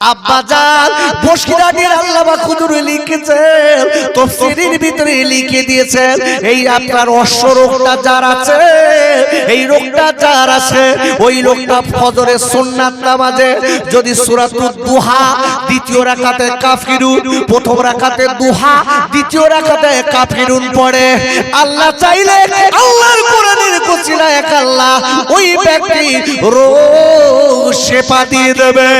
আব্বাজান বসিরাটির আল্লামা হুজুর লিখেছেন, তাফসীরের ভিতরে লিখে দিয়েছেন, এই আপনার অশ্ব রোগটা যার আছে, এই রোগটা যার আছে, ওই লোকটা ফজরের সুন্নাত নামাজে যদি সূরাতুদ দুহা দ্বিতীয় রাকাতে কাফিরুন, প্রথম রাকাতে দুহা দ্বিতীয় রাকাতে কাফিরুন পড়ে, আল্লাহ চাইলে আল্লাহর কোরআনের ওসিলায় এক আল্লাহ ওই ব্যক্তি রোগ শেফা দিয়ে দেবে।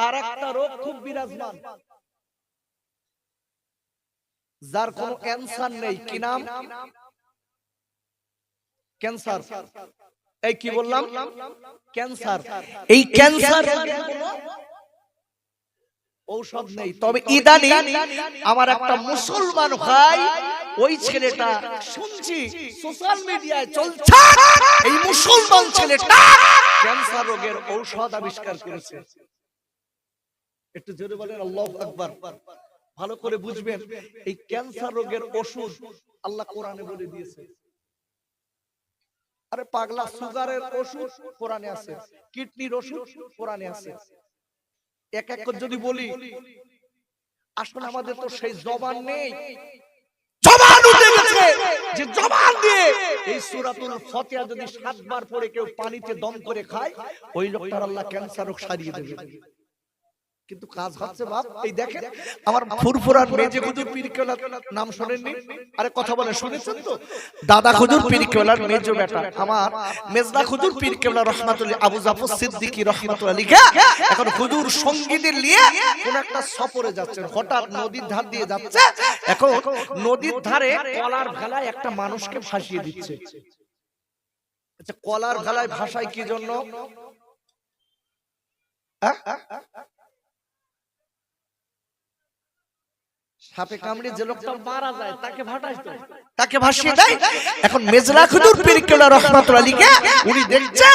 আর একটা রোগ খুব বিরাজমান, যার কোন ক্যান্সার নেই, কি নাম? ক্যান্সার। এই কি বললাম? ক্যান্সার। এই ক্যান্সার ঔষধ নেই, তবে ইদানি আমার একটা মুসলমান ভাই, ওই ছেলেটা শুনছি সোশ্যাল মিডিয়ায় চলছে, এই মুসলমান ছেলেটা ক্যান্সার রোগের ঔষধ আবিষ্কার করেছে। একটু জোরে বলেন আল্লাহু আকবার। ভালো করে বুঝবেন, এই ক্যান্সার রোগের ওষুধ আল্লাহ কোরআনে বলে দিয়েছে। আরে পাগলা, সুগারের ওষুধ কোরআনে আছে, কিডনির ওষুধ কোরআনে আছে। এক এক করে যদি বলি, আসলে আমাদের তো সেই জবান নেই, জবান উঠে গেছে, যে জবান দিয়ে এই সূরাতুল ফাতিহা যদি 7 বার পড়ে কেউ পানিতে দম করে খায়, ওই লোকটার আল্লাহ ক্যান্সার রোগ সারিয়ে দেবে। কিন্তু কাজ হচ্ছে বাপ, এই দেখেন আমার ফুরফুরার মেজে হুজুর পীর কেবলার নাম শুনেননি? আরে কথা বলে শুনেছেন তো? দাদা হুজুর পীর কেবলার মেজো বেটা আমার মেজদা হুজুর পীর কেবলা রহমাতুল্লাহ আবু জাফর সিদ্দিকী রহমাতুল্লাহ লিখা, এখন হুজুর সঙ্গীদের নিয়ে কোন একটা সফরে যাচ্ছে, হঠাৎ নদীর ধার দিয়ে যাচ্ছে, এখন নদীর ধারে কলার ভেলায় একটা মানুষকে ভাসিয়ে দিচ্ছে। আচ্ছা, কলার ভেলায় ভাসায় কি জন্য? সাপে কামড়ে যে লোকটা মারা যায় তাকে ভাটাইতো, তাকে ভাসিয়ে দেয়। এখন মেজলা হুজুর পীর কেবলা রহমাতুল্লাহ আলাইহি উনি দেখছে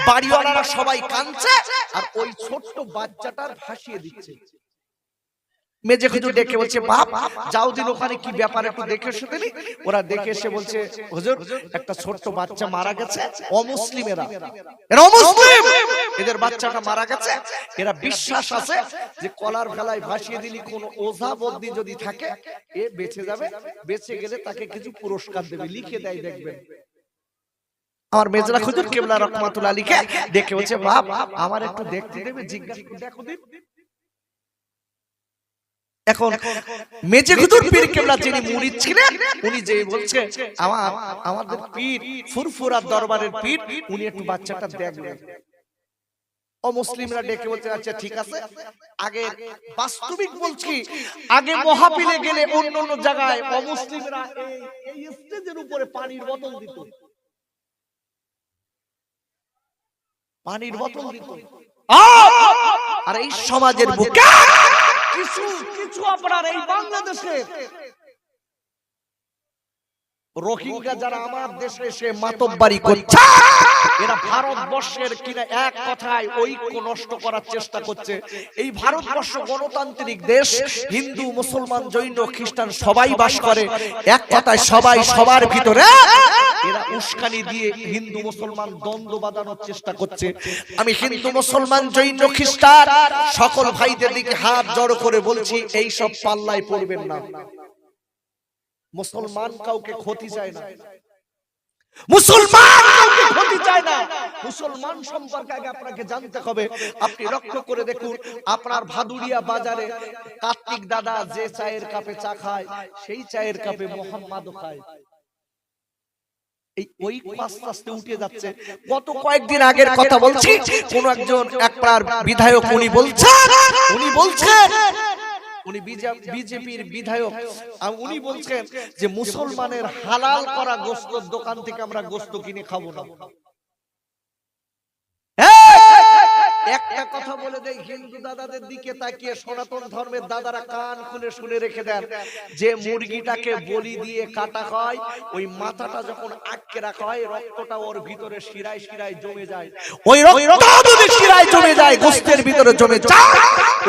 বাড়িওয়ালারা সবাই কাঁদছে, আর ওই ছোট্ট বাচ্চাটার ভাসিয়ে দিচ্ছে। মেজে হুজুর ডেকে বলছে, বাপ যাও দিন ওখানে কি ব্যাপার একটু দেখে এসে দিনি। ওরা দেখে এসে বলছে, হুজুর একটা ছোট্ট বাচ্চা মারা গেছে, অমুসলিমেরা, এরা অমুসলিম, এদের বাচ্চাটা মারা গেছে, এরা বিশ্বাস আছে যে কলার ভেলায় ভাসিয়ে দিলি কোন ওঝা বদ্দি যদি থাকে এ বেঁচে যাবে, বেঁচে গেলে তাকে কিছু পুরস্কার দেবে, লিখে দেয় দেখবেন। আমার মেজলা হুজুর কেবলা রহমাতুল্লাহ আলাইহি ডেকে বলছে, বাপ আমার একটু দেখতে দেবে, জিজ্ঞাসা দেখো দিন। এখন মেজে হুজুর পীর কেবলা যিনি মুরিদ ছিলেন, উনি যে বলছে আমাদের পীর ফুরফুরার দরবারের পীর, উনি একটু বাচ্চাটা দেখবেন। অমুসলিমরা ডেকে বলছে, আচ্ছা ঠিক আছে। আগে বাস্তবিক বলছি, আগে মহাপিলে গেলে অন্য অন্য জায়গায় অমুসলিমরা এই স্টেজের উপরে পানির বোতল দিত, পানির বোতল দিত। আর এই সমাজের বুকে কিছু আপনার এই বাংলাদেশে রোহিঙ্গা যারা আমার দেশে এসে মাতব্বারি করছে, এরা ভারতবর্ষের কিনা এক কথায় ঐক্য নষ্ট করার চেষ্টা করছে। এই ভারতবর্ষ গণতান্ত্রিক দেশ, হিন্দু মুসলমান জৈন খ্রিস্টান সবাই বাস করে, এক কথায় সবাই সবার ভিতরে এরা উস্কানি দিয়ে হিন্দু মুসলমান দ্বন্দ্ব বাঁধানোর চেষ্টা করছে। আমি হিন্দু মুসলমান জৈন খ্রিস্টান সকল ভাইদের দিকে হাত জড়ো করে বলছি, এই সব পাল্লায় পড়বেন না। মুসলমান কাউকে ক্ষতি চায় না, মুসলমান কাউকে ক্ষতি চায় না। মুসলমান সম্পর্কে আগে আপনাকে জানতে হবে। আপনি লক্ষ্য করে দেখুন, আপনার ভাদুরিয়া বাজারে কার্তিক দাদা যে চায়ের কাপে চা খায়, সেই চায়ের কাপে মোহাম্মদও খায়। এই ওই আস্তে আস্তে উঠে যাচ্ছে। গত কয়েকদিন আগের কথা বলছি, কোন একজন একবার বিধায়ক উনি বলছেন উনি বিজেপির বিধায়ক, উনি বলছেন যে মুসলমানের হালাল করা গোশতের দোকান থেকে আমরা গোশত কিনে খাবো না। একটা কথা বলে দেই, হিন্দু দাদাদের দিকে তাকিয়ে সনাতন ধর্মের দাদারা কান খুলে শুনে রেখে দেন, যে মুরগিটাকে বলি দিয়ে কাটা হয়, ওই মাথাটা যখন আটকে রাখা হয়, রক্তটা ওর ভিতরে শিরায় শিরায় জমে যায়। ওই রক্ত যদি শিরায় জমে যায়, গোশতের ভিতরে জমে যায়,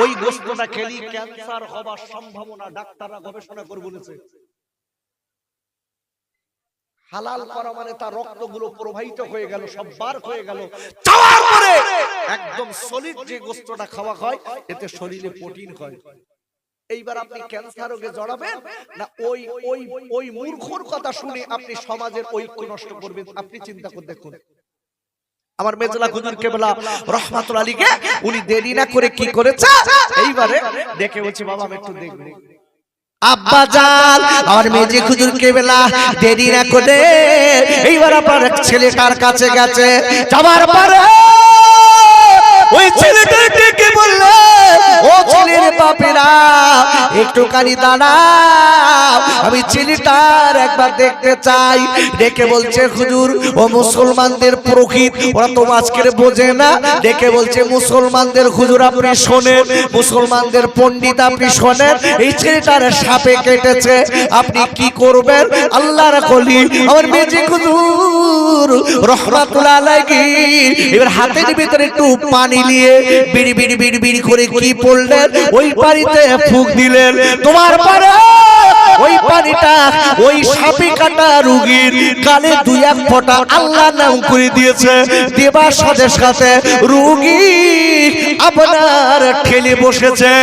ওই গোশতটা খেলে ক্যান্সার হবার সম্ভাবনা ডাক্তাররা গবেষণা করে বলেছে। হালাল করা মানে তার রক্তগুলো প্রবাহিত হয়ে গেল, সব বার হয়ে গেল, যাওয়ার পরে একদম সলিড যে গোস্তটা খাওয়া হয় এতে শরীরে প্রোটিন হয়। এইবার আপনি ক্যান্সার রোগে জড়াবেন না ওই ওই ওই মূর্খর কথা শুনে আপনি সমাজের ঐক্য নষ্ট করবেন? আপনি চিন্তা করে দেখুন। আমার মেজলা হুজুর কেবলা রহমাতুল্লাহ আলাইহি উনি দেরি না করে কি করেছে, এইবারে দেখে বলছি বাবা আমি একটু দেখব। আব্বা জান আমার মেজে হুজুর কেবলা দেরি না করে এইবার আপনার ছেলেটার কাছে গেছে, যাবার পরে ওই ছেলেটাকে কি বললো, ও ছেলের বাপেরা একটুখানি দাঁড়াও, আমি ছেলেটার একবার দেখতে চাই। ডেকে বলছে হুজুর ও মুসলমানদের প্রকৃত, ওরা তো আজকের বোঝে না, ডেকে বলছে মুসলমানদের হুজুর আপনি শোনেন, মুসলমানদের পণ্ডিত আপনি শোনেন, এই ছেলেটার সাপে কেটেছে, আপনি কি করবেন? আল্লাহর কলি আমার মেজে হুজুর রহমাতুল্লাহ আলাইহি এবার হাতের ভিতরে একটু পানি নিয়ে বিড়ি বিড়ি বিড়ি বিড়ি করে কি পড়লেন, ওই পানিতে ফুঁক দিলেন। তোমার পরে ওই পানিটা ওই সাপে কাটা রোগীর গালে দুই এক ফোঁটা আল্লাহ নাম করে দিয়েছে, দেবার সাথে সাথে রোগী আপনার ঠেলে বসেছে।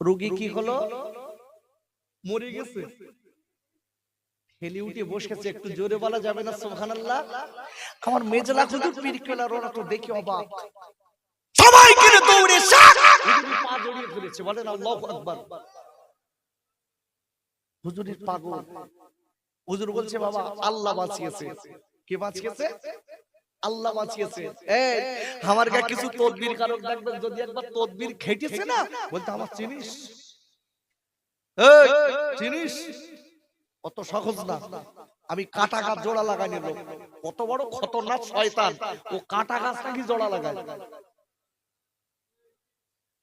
রোগী কি হলো? মরে গেছে, হেলি উঠে বসেছে। একটু জোরে বলা যাবে না সুবহানাল্লাহ? আমার মেজলা হুজুর পীর কেবলার ওরা তো দেখে অবাক, সবাই কিনে দৌড়ে পা জড়িয়ে ফেলেছে, বলেন আল্লাহু আকবার। হুজুরের পাগল, হুজুর বলছে বাবা আল্লাহ বাঁচিয়েছে। কে বাঁচিয়েছে? আল্লাহ বাঁচিয়েছে। এই আমার কাছে কিছু তদবির কারক দেখবেন, যদি একবার তদবির খেটেছে না বলতে আমার চিনিস, এই চিনিস, অত সহজ না। আমি কাটা গাছ জোড়া লাগাই নিল, কত বড় খতরনাক শয়তান, ও কাটা গাছ নাকি জোড়া লাগায়।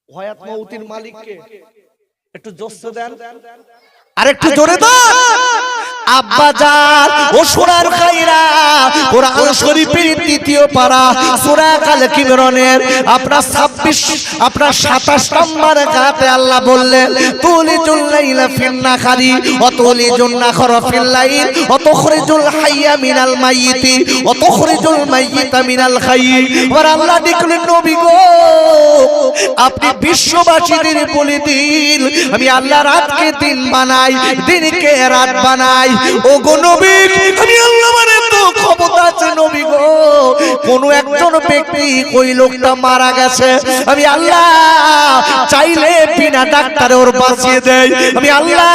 হায়াত মউতির মালিককে একটু জোরে দেন, আরেকটু জোরে দেন। আব্বা জান ও সোনার খাইরা কোরআন শরীফের দ্বিতীয় পারা সূরা আল ইমরানের আপনার 26 আপনার 27 নম্বর আয়াতে আল্লাহ বললেন তুলিজুল লাইলা ফিন নাহারি ওয়া তুলিজুন নাহারা ফিল লাইল ওয়া তুখরিজুল হাইয়া মিনাল মাইয়িতি ওয়া তুখরিজুল মাইয়িতা মিনাল হাইয়্যি। আর আল্লাহ দেখলেন নবী গো আপনি বিশ্ববাসীদের বলে দিন আমি আল্লাহ রাতকে দিন বানাই, দিনকে রাত বানাই। ও গো নবী আমি আল্লাহ মানে তো ক্ষমতা আছে নবী গো, কোন একজন ব্যক্তি ওই লোকটা মারা গেছে, আমি আল্লাহ চাইলে বিনা ডাক্তারে ওর বাঁচিয়ে দেয়। আমি আল্লাহ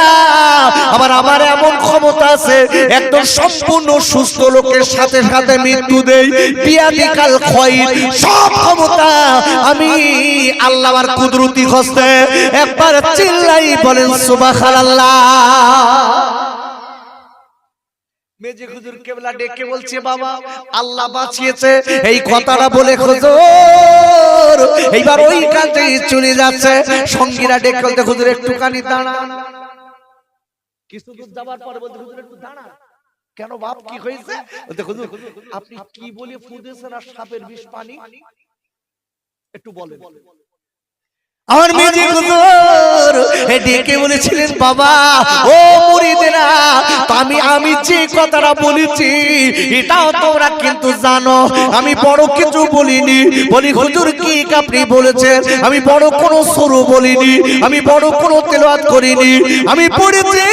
আমার এমন ক্ষমতা আছে একদম সম্পূর্ণ সুস্থ লোকের সাথে সাথে মৃত্যু দেই, বিয়াদিকাল ক্ষয়, সব ক্ষমতা আমি আল্লাহর কুদরতি হস্তে। একবার চিল্লাই বলেন সুবহানাল্লাহ। মেজে হুজুর কেবলা ডেকে বলছে বাবা আল্লাহ বাঁচিয়েছে, এই কথাটা বলে হুজুর এইবার ওই কাজে চলে যাচ্ছে। সঙ্গীরা ডেকে বলতে হুজুর একটুখানি দাঁড়ান। কিছু দূর যাবার পরে বলতে হুজুর একটু দাঁড়ান। কেন বাপ কি হয়েছে? বলতে হুজুর আপনি কি বলে ফুঁদেছেন আর সাপের বিষ পানি একটু বলেন। আমার মেজে হুজুর ডেকে বলেছিলেন বাবা ও মুরিদেরা আমি যে কথাটা বলেছি এটাও তোমরা কিন্তু জানো, আমি বড় কিছু বলিনি। বলি হুজুর কি আপনি বলেছেন? আমি বড় কোনো সুরু বলিনি, আমি বড় কোনো তেলাওয়াত করিনি, আমি পড়েছি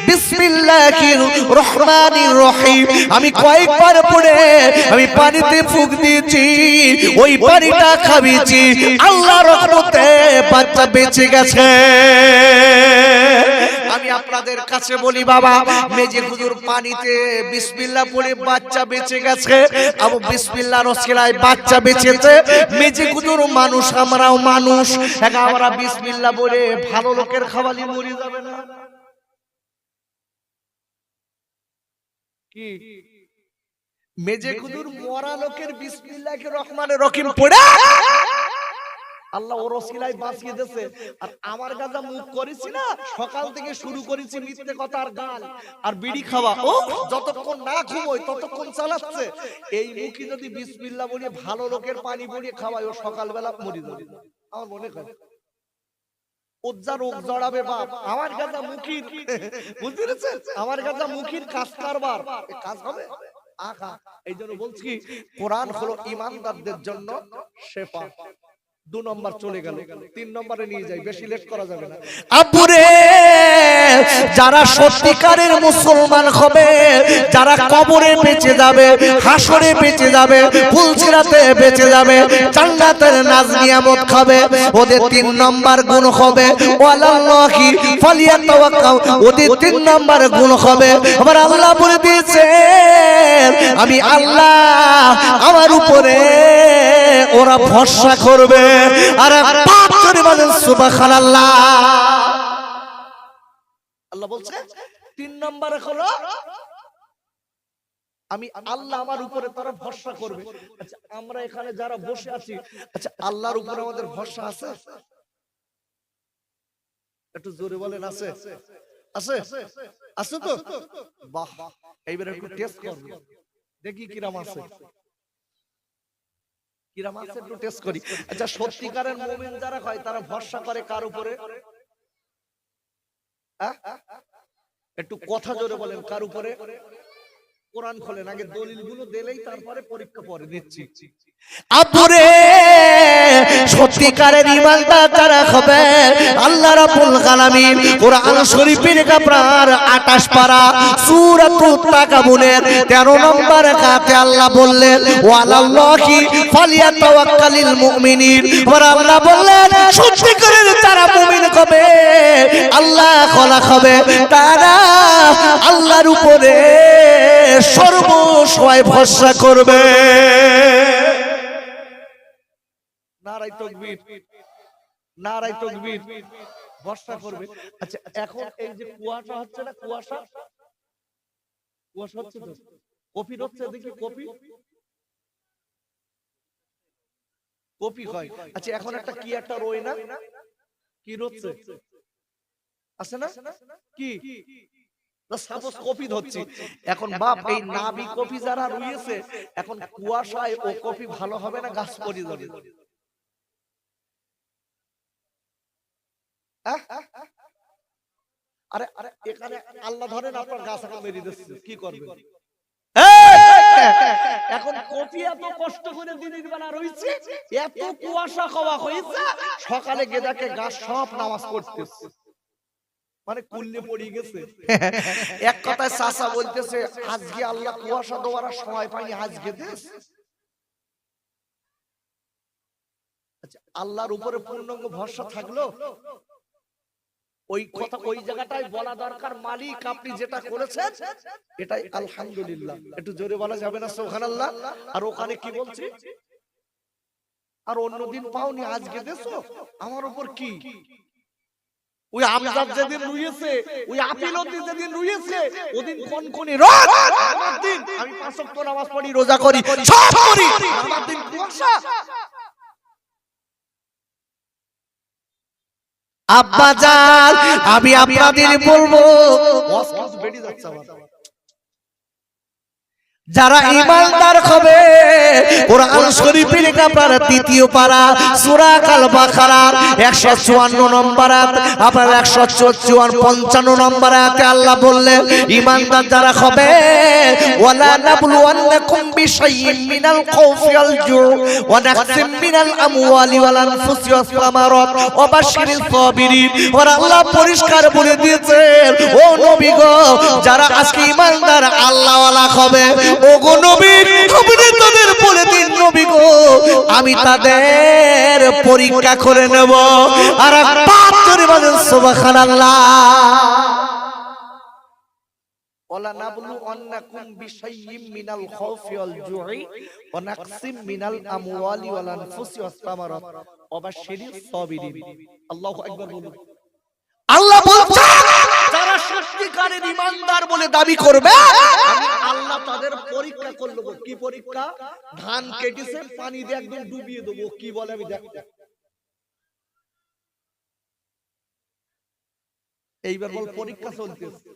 বিসমিল্লাহির রহমানির রহিম। আমি কয়েকবার পড়ে আমি পানিতে ফুঁক দিয়েছি, ওই পানিটা খাবিয়েছি, আল্লাহর রহমতে বাচ্চা বেঁচে গেছে। আমি আপনাদের কাছে বলি বাবা মেজে হুজুর পানিতে বিসমিল্লাহ পড়ে বাচ্চা বেঁচে গেছে, আবু বিসমিল্লাহর ওসিলায় বাচ্চা বেঁচেছে। মেজে হুজুর মানুষ, আমরাও মানুষ, আমরা বিসমিল্লাহ বলে ভালো লোকের খাওয়ালি মরে যাবে না কি? মেজে হুজুর মরা লোকের বিসমিল্লাহির রহমানির রহিম পড়ে আল্লাহ ওর ওসিলায় বাঁচিয়ে দিয়েছে। আর আমার গাজা মুখ করেছি না, সকাল থেকে শুরু করেছি মিথ্যে কথা আর গাল আর বিড়ি খাওয়া, ও যতক্ষণ না ঘুমোয় ততক্ষণ চালাচ্ছে। এই মুখে যদি বিসমিল্লাহ বলে ভালো লোকের পানি বলিয়ে খাওয়ায়, ও সকালবেলা মরে যাবে আমার মনে হয়। উজ্জার রোগ জড়াবে বাপ, আমার গাজা মুখির, বুঝতে পেরেছেন, আমার গাজা মুখির কাজ কারবার, কাজ হবে আখা। এই জন্য বলছি কোরআন হলো ইমানদারদের জন্য শেফা। 2 নম্বর চলে গেল, 3 নম্বরে নিয়ে যাই, বেশি লেট করা যাবে না। আব্বুরে, যারা সত্যিকারের মুসলমান হবে, যারা কবরে বেঁচে যাবে, হাসরে বেঁচে যাবে, ফুলসিরাতে বেঁচে যাবে, জান্নাতের নাজ নিয়ামত খাবে, ওদের 3 নম্বর গুণ হবে ওয়ালাল্লাহি ফালিয়াতাওয়াক্কাল। ওদের 3 নম্বর গুণ হবে, আবার আল্লাহ বলে দিয়েছে আমি আল্লাহ আমার উপরে ওরা ভরসা করবে। আর পাপ করে বলেন সুবহানাল্লাহ। আল্লাহ বলছে 3 নম্বরে হলো আমি আল্লাহ আমার উপরে তারা ভরসা করবে। আচ্ছা আমরা এখানে যারা বসে আছি, আচ্ছা আল্লাহর উপরে আমাদের ভরসা আছে? একটু জোরে বলেন আছে? আছে আছে তো? বাহ, এইবার একটু টেস্ট করব, দেখি কিরাম আছে, কিরাম আছে একটু টেস্ট করি। আচ্ছা সত্যিকারের মুমিন যারা হয় তারা ভরসা করে কার উপরে? একটু কথা জোরে বলেন, কার উপরে? কোরআন খোলেন, আগে দলিলগুলো দিলেই তারপরে পরীক্ষা পরে দিচ্ছি। আব্বুরে, সত্যিকারের ইমানদার যারা হবে, আল্লাহ রাব্বুল আলামিন কোরআন শরীফের আপনার 28 পারা সূরাতুত তাকাবুনের 13 নম্বর আয়াতে আল্লাহ বললেন ওয়ালাল্লাহি ফালিয়াতাওয়াক্কালিল মুমিনিন। আর আল্লাহ বললেন সত্যিকারের যারা মুমিন হবে, আল্লাহ খোলা হবে, তারা আল্লাহর উপরে সর্বসময় ভরসা করবে। নারায়ে তাকবীর, নারায়ে তাকবীর, ভরসা করবে। আচ্ছা এখন এই যে কুয়াশা হচ্ছে না, কুয়াশা কুয়াশা হচ্ছে তো, কফি হচ্ছে, দেখি কফি কফি হয়। আচ্ছা এখন একটা কি একটা রই না, কি রচ্ছে আছে না, কি সাপোজ কপি ধরছি। এখন বাপ এই নাবি কপি যারা রয়েছে, এখন কুয়াশায় ও কপি ভালো হবে না গাছ পড়ে যাবে? আরে আরে এখানে আল্লাহ ধরেন আপনার গাছ মেরে দিচ্ছে, কি করবেন? এখন কপি এত কষ্ট করে দিনের বেলা রয়েছে, এত কুয়াশা খাওয়া হয়েছে, সকালে গেদাকে গাছ সব নামাজ পড়তেছে, মানে কুল্লে পড়ে গেছে। এক কথায় চাচা বলতেছে আজকে আল্লাহ কুয়াশা দেওয়ার সময় পাইনি, আজকে দেশ। আচ্ছা আল্লাহর উপরে পূর্ণাঙ্গ ভরসা থাকলো, ওই কথা ওই জায়গাটায় বলা দরকার, মালিক আপনি যেটা করেছেন এটাই আলহামদুলিল্লাহ। একটু জোরে বলা যাবে না সুবহানাল্লাহ? আর ওখানে কি বলছি, আর অন্যদিন পাওনি আজকে দেছো, আমার উপর কি? ওই আমজাদ যেদিন রুইয়েছে, ওই আপিলতি যেদিন রুইয়েছে, ওদিন কোনখানি রোদ, আমার দিন আমি 5 ওয়াক্ত নামাজ পড়ি, রোজা করি, সব করি, আমার দিন কুয়াশা। আব্বাজান আমি আপনাদের বলবো, বেড়ে যাচ্ছে আমার, যারা ঈমানদার হবে, কোরআন শরীফের আপনার 3য় পারা সূরা আল বাকারার 154 নম্বর আয়াত, আপনার 154 55 নম্বর আয়াতে আল্লাহ বললেন ঈমানদার যারা হবে, ওয়ালা নাবলুওয়ান্নাকুম বিশাইইন মিনাল খাউফি ওয়াল জু' ওয়া নাকসিম মিনাল আমওয়ালি ওয়াল আনফুসি ওয়াস সামারাত ওয়া বাশশিরিস সাবিরিন। ওর আল্লাহ পরিষ্কার বলে দিয়েছেন ও নবী গো, যারা আজকে ঈমানদার আল্লাহওয়ালা হবে, ওগো নবী আপনি তাদের বলে দিন নবী গো, আমি তাদের পরীক্ষা করে নেব। আর পাপ করে বলেন সুবহানাল্লাহ। ওয়ালা নাবলুওয়ান্নাকুম বিশাইইম মিনাল খাউফি ওয়াল জু'i ওয়া নাকসিম মিনাল আমওয়ালি ওয়াল আনফুসি ওয়াস সামারাত ওয়া বাশশিরিস সাবিরিন। আল্লাহু আকবার বলুন। আল্লাহ বলছেন যারা সত্যিকারের ঈমানদার বলে দাবি করবে, আমি আল্লাহ তাদের পরীক্ষা করব। কি পরীক্ষা? ধান কেটেছে, পানি দিয়ে একদম ডুবিয়ে দেবো, কি বলে আমি দেখতে। এইবার বল পরীক্ষা চলতেছে।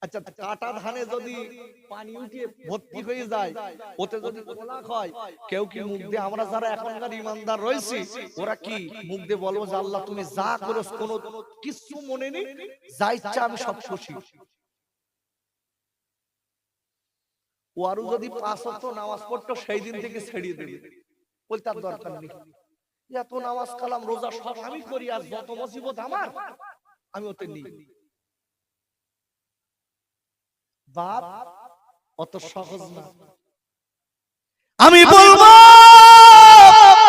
আচ্ছা, কাটা ধানে যদি পানি উঠে ভর্তি হয়ে যায়, ওতে যদি খোলা হয়, কেউ কি মুখ দিয়ে, আমরা যারা এখনকার ইমানদার রয়েছি, ওরা কি মুখ দিয়ে বলবো যে আল্লাহ তুমি যা করো কোনো কিছু মনে নেই, যা ইচ্ছা আমি সব খুশি? ওয়ারু যদি 5 ওয়াক্ত নামাজ পড়তো সেই দিন থেকে ছেড়ে দেবে, বলতে আর দরকার নেই, এত নামাজ কালাম রোজা সব আমি করি, আর যত মুসিবত আমার আমি ওতে নেই। বাপ অত সহজ না। আমি বলবো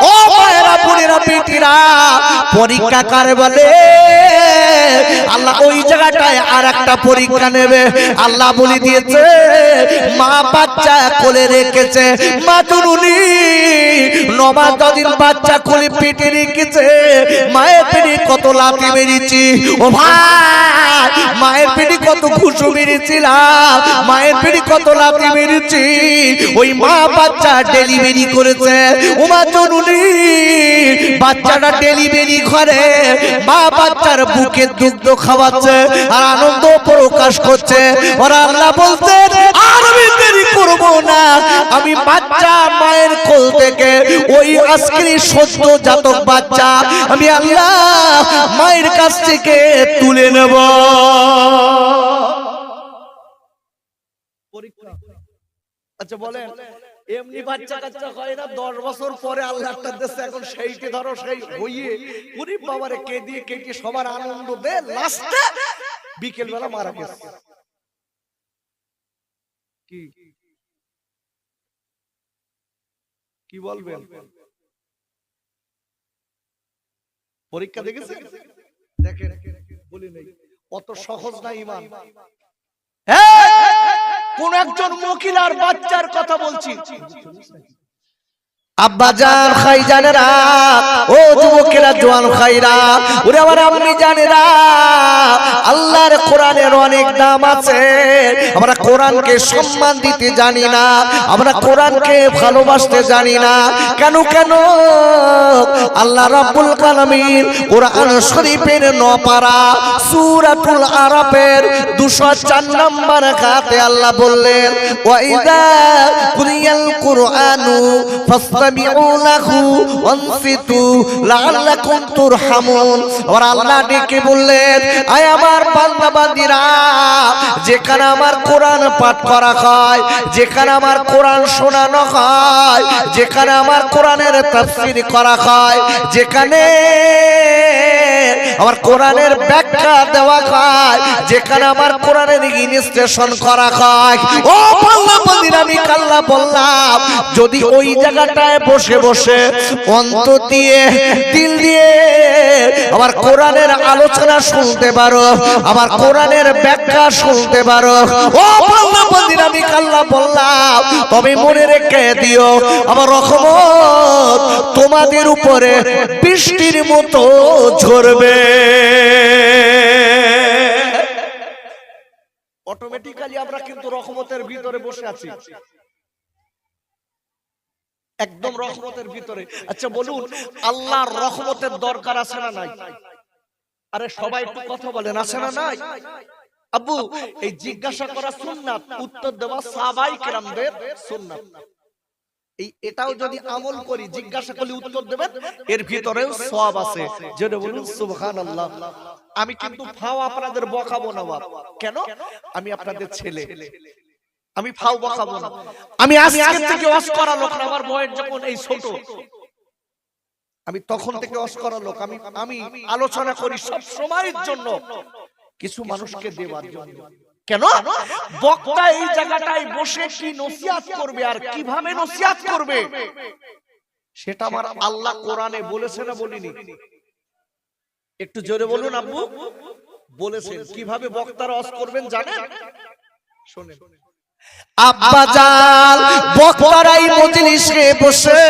ও মায়েরা বোনেরা বেটিরা, পরীক্ষা কারে বলে? আল্লাহ ওই জায়গাটায় আর একটা পরীক্ষা নেবে। আল্লাহ বলে দিয়েছে মা বাচ্চা কোলে রেখেছে, মা জননী 9 মাস 10 দিন বাচ্চা কোলে পেটে রেখেছে, মায়ের পেটে কত লাথি মেরেছি ও ভাই, মায়ের পেটে কত ঘুষো মেরেছিলাম, মায়ের পেটে কত লাথি মেরেছি। ওই মা বাচ্চা ডেলিভারি করেছে, ও মা জননী বাচ্চাটা ডেলিভারি করে মা বাচ্চার বুকে দুগ্ধ খাওয়াচ্ছে আর আনন্দ প্রকাশ করছে। ওরা আল্লাহ বলতে আর আমি দেরি করব না, আমি বাচ্চা মায়ের কোল থেকে ওই আজকের সদ্য জাতক বাচ্চা আমি আল্লাহ মায়ের কাছ থেকে তুলে নেব। পরীক্ষা। আচ্ছা বলেন, এমনি বাচ্চা কাচ্চা হয় না? 10 বছর পরে আল্লাহ একটা দেশে এখন সেইটি ধরো সেই হইয়ে ওরে বাবারে কে দিয়ে কেটে সবার আনন্দ দে, লাস্টে বিকেল বেলা মারা গেছে। কি কি বলবেন? পরীক্ষা দেখেছে? দেখেন বলি নেই, অত সহজ না ইমান। কোন একজন মহিলার বাচ্চার কথা বলছি, আব্বাজান খাইজানেরা, ও যুবকেরা জওয়ান খাইরা, ওরে আমার আম্মি জানেরা, আল্লাহর কোরআনের অনেক দাম আছে। আমরা কোরআনকে সম্মান দিতে জানি না, আমরা কোরআনকে ভালোবাসতে জানি না। কেন কেন? আল্লাহ রাব্বুল আলামিন কোরআন শরীফের 9 পারা সূরাতুল আরাফের 204 নম্বর আয়াতে আল্লাহ বললেন, ওয়া ইযা কুরিয়াল কুরআনু ফাসতামিউ লাহু ওয়ানসিতু লাআল্লাকুম তুরহামুন। আর আল্লাহ ডেকে বললেন, আয় আমার বান্দা বান্দীরা, যেখানে আমার কোরআন পাঠ করা হয়, যেখানে আমার কোরআন শোনানো হয়, যেখানে আমার কোরআনের তাফসীর করা হয়, যেখানে আমার কোরআনের ব্যাখ্যা দেওয়া হয়, যেখানে আমার কোরআনের ইনস্ট্রাকশন করা হয়, ও বান্দা বান্দীরা আমি আল্লাহ বললাম, যদি ওই জায়গাটায় বসে বসে অন্তর দিয়ে দিল দিয়ে আমার কোরআনের আলোচনা শুনতে পারো, আমার কোরআনের ব্যাখ্যা শুনতে পারো, ও বান্দা বান্দীরা আমি আল্লাহ বললাম, তবে মনে রেখে দিও আমার রহমত তোমাদের উপরে বৃষ্টির মতো ঝরবে। অটোমেটিক্যালি আমরা কিন্তু রহমতের ভিতরে বসে আছি, একদম রহমতের ভিতরে। আচ্ছা বলুন, আল্লাহর রহমতের দরকার আছে না নাই? আরে সবাই একটু কথা বলেন, আছে না নাই? আব্বু, এই জিজ্ঞাসা করা সুন্নাত, উত্তর দেওয়া সাহাবায়ে কেরামদের সুন্নাত। এটাও যদি আমল করি, জিজ্ঞাসা করলে উত্তর দেবেন, এর ভিতরেও সওয়াব আছে। যেটা বলুন সুবহানাল্লাহ। আমি কিন্তু ফাও আপনাদের বকাবো না বাপ, কেন? আমি আপনাদের ছেলে, আমি ফাও বকাবো না। আমি আজকে থেকে ওয়াজ করা লোক না, আমার বয়স যখন এই ছোট, আমি তখন থেকে ওয়াজ করা লোক। আমি আলোচনা করি সব সময়ের জন্য, কিছু মানুষকে দেওয়ার জন্য। কেন? বক্তা এই জায়গাটায় বসে কি নসিহত করবে আর কিভাবে নসিহত করবে, সেটা আমার আল্লাহ কোরআনে বলেছে না বলিনি? একটু জোরে বলুন আব্বু। বলেছেন কিভাবে বক্তারা ওয়াজ করবেন জানেন? শুনেন। আব্বাজান বক্তারাই মজলিসে বসে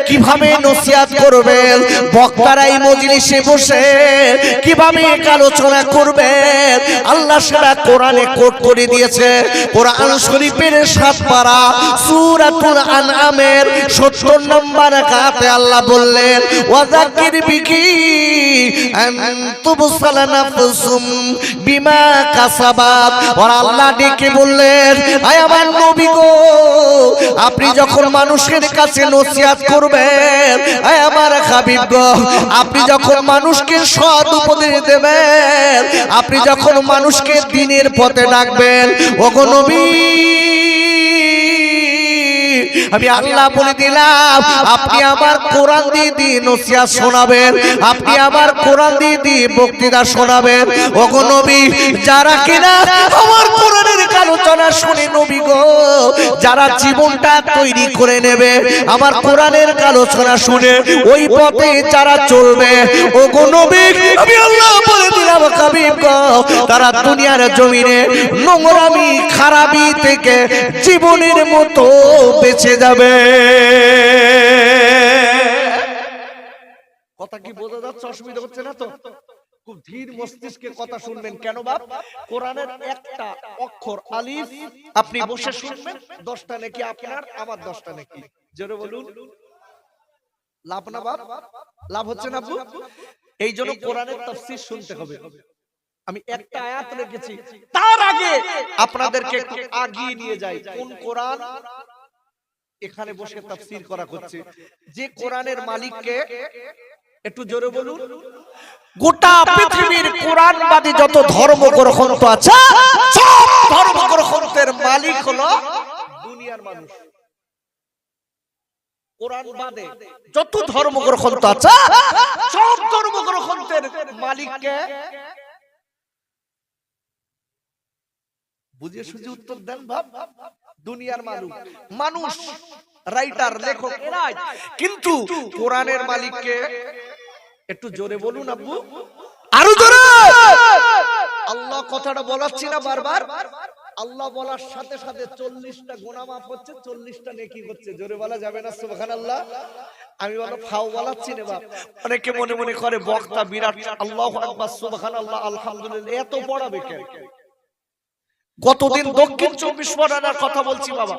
কিভাবে নসিহত করবেন, বক্তারাই মজলিসে বসে কিভাবে আলোচনা করবেন, আল্লাহ সেটা কোরআনে কোট করে দিয়েছে। কোরআন শরীফের 7 পারা সূরাতুল আনআমের 70 নম্বর আয়াতে আল্লাহ বললেন ওয়াযাকির বিকি আনতুবসালা নাফসুম বিমা কাসাবাত। আর আল্লাহ ডেকে বললেন আয় আমার নবী গো, আপনি যখন মানুষের কাছে নসিহত করবেন, আয় আমার হাবিব গো, আপনি যখন মানুষকে সৎ উপদেশ দেবেন, আপনি যখন মানুষকে দ্বীনের পথে ডাকবেন, ওগো নবী আমি আল্লাহ বলে দিলাম আপনি আমার কোরআন দিয়ে নসিহত শোনাবেন, আপনি আমার কোরআন দিয়ে বক্তৃতা শোনাবেন। ওগো নবী, যারা কিনা আমার কোরআনের আলোচনা শুনে নবী গো, যারা জীবনটা তৈরি করে নেবে আমার কোরআনের আলোচনা শুনে ওই পথে যারা চলবে, ওগো নবী আমি আল্লাহ বলে দিলাম হাবিব গো, তারা দুনিয়ার জমিনে নোংরামি খারাপি থেকে জীবনের মতো বেঁচে যাবে। কথা কি বোঝা যাচ্ছে? অসুবিধা হচ্ছে না তো? খুব ধীর মস্তিষ্কে কথা শুনবেন। কেন বাপ? কোরআনের একটা অক্ষর আলিফ আপনি বসে শুনবেন, 10টা নাকি আপনার, আমার 10টা নাকি। জোরে বলুন লাভ না বাপ? লাভ হচ্ছে না আপু? এই জন্য কোরআনের তাফসীর শুনতে হবে। আমি একটা আয়াত রেখেছি, তার আগে আপনাদেরকে একটু আগিয়ে নিয়ে যাই। কোন কোরআন? এখানে বসে তাফসীর করা হচ্ছে। যে কোরআনের মালিককে, একটু জোরে বলুন। গোটা পৃথিবীর কোরআনবাদী যত ধর্মগ্রন্থ আছে সব ধর্মগ্রন্থের মালিক হলো দুনিয়ার মানুষ। কোরআন বাদে যত ধর্মগ্রন্থ আছে সব ধর্মগ্রন্থের মালিককে বুঝিয়ে সুঝিয়ে উত্তর দেন ভাব। দুনিয়ার মানুষ রাইটার লেখক এরাই, কিন্তু কোরআনের মালিককে একটু জোরে বলুন আব্বু, আরো জোরে। আল্লাহ কথাটা বলাচ্ছি না বারবার? আল্লাহ বলার সাথে সাথে 40টা গুনাহ মাফ হচ্ছে, 40টা নেকি হচ্ছে। জোরে বলা যাবে না সুবহানাল্লাহ? আমি বলো ফাও বলাচ্ছি না বাপ। অনেকে মনে মনে করে বক্তা বিরাট, আল্লাহু আকবার সুবহানাল্লাহ আলহামদুলিল্লাহ, এত পড়াবে কেন? গতদিন দক্ষিণ 24 পরগনার কথা বলছি বাবা,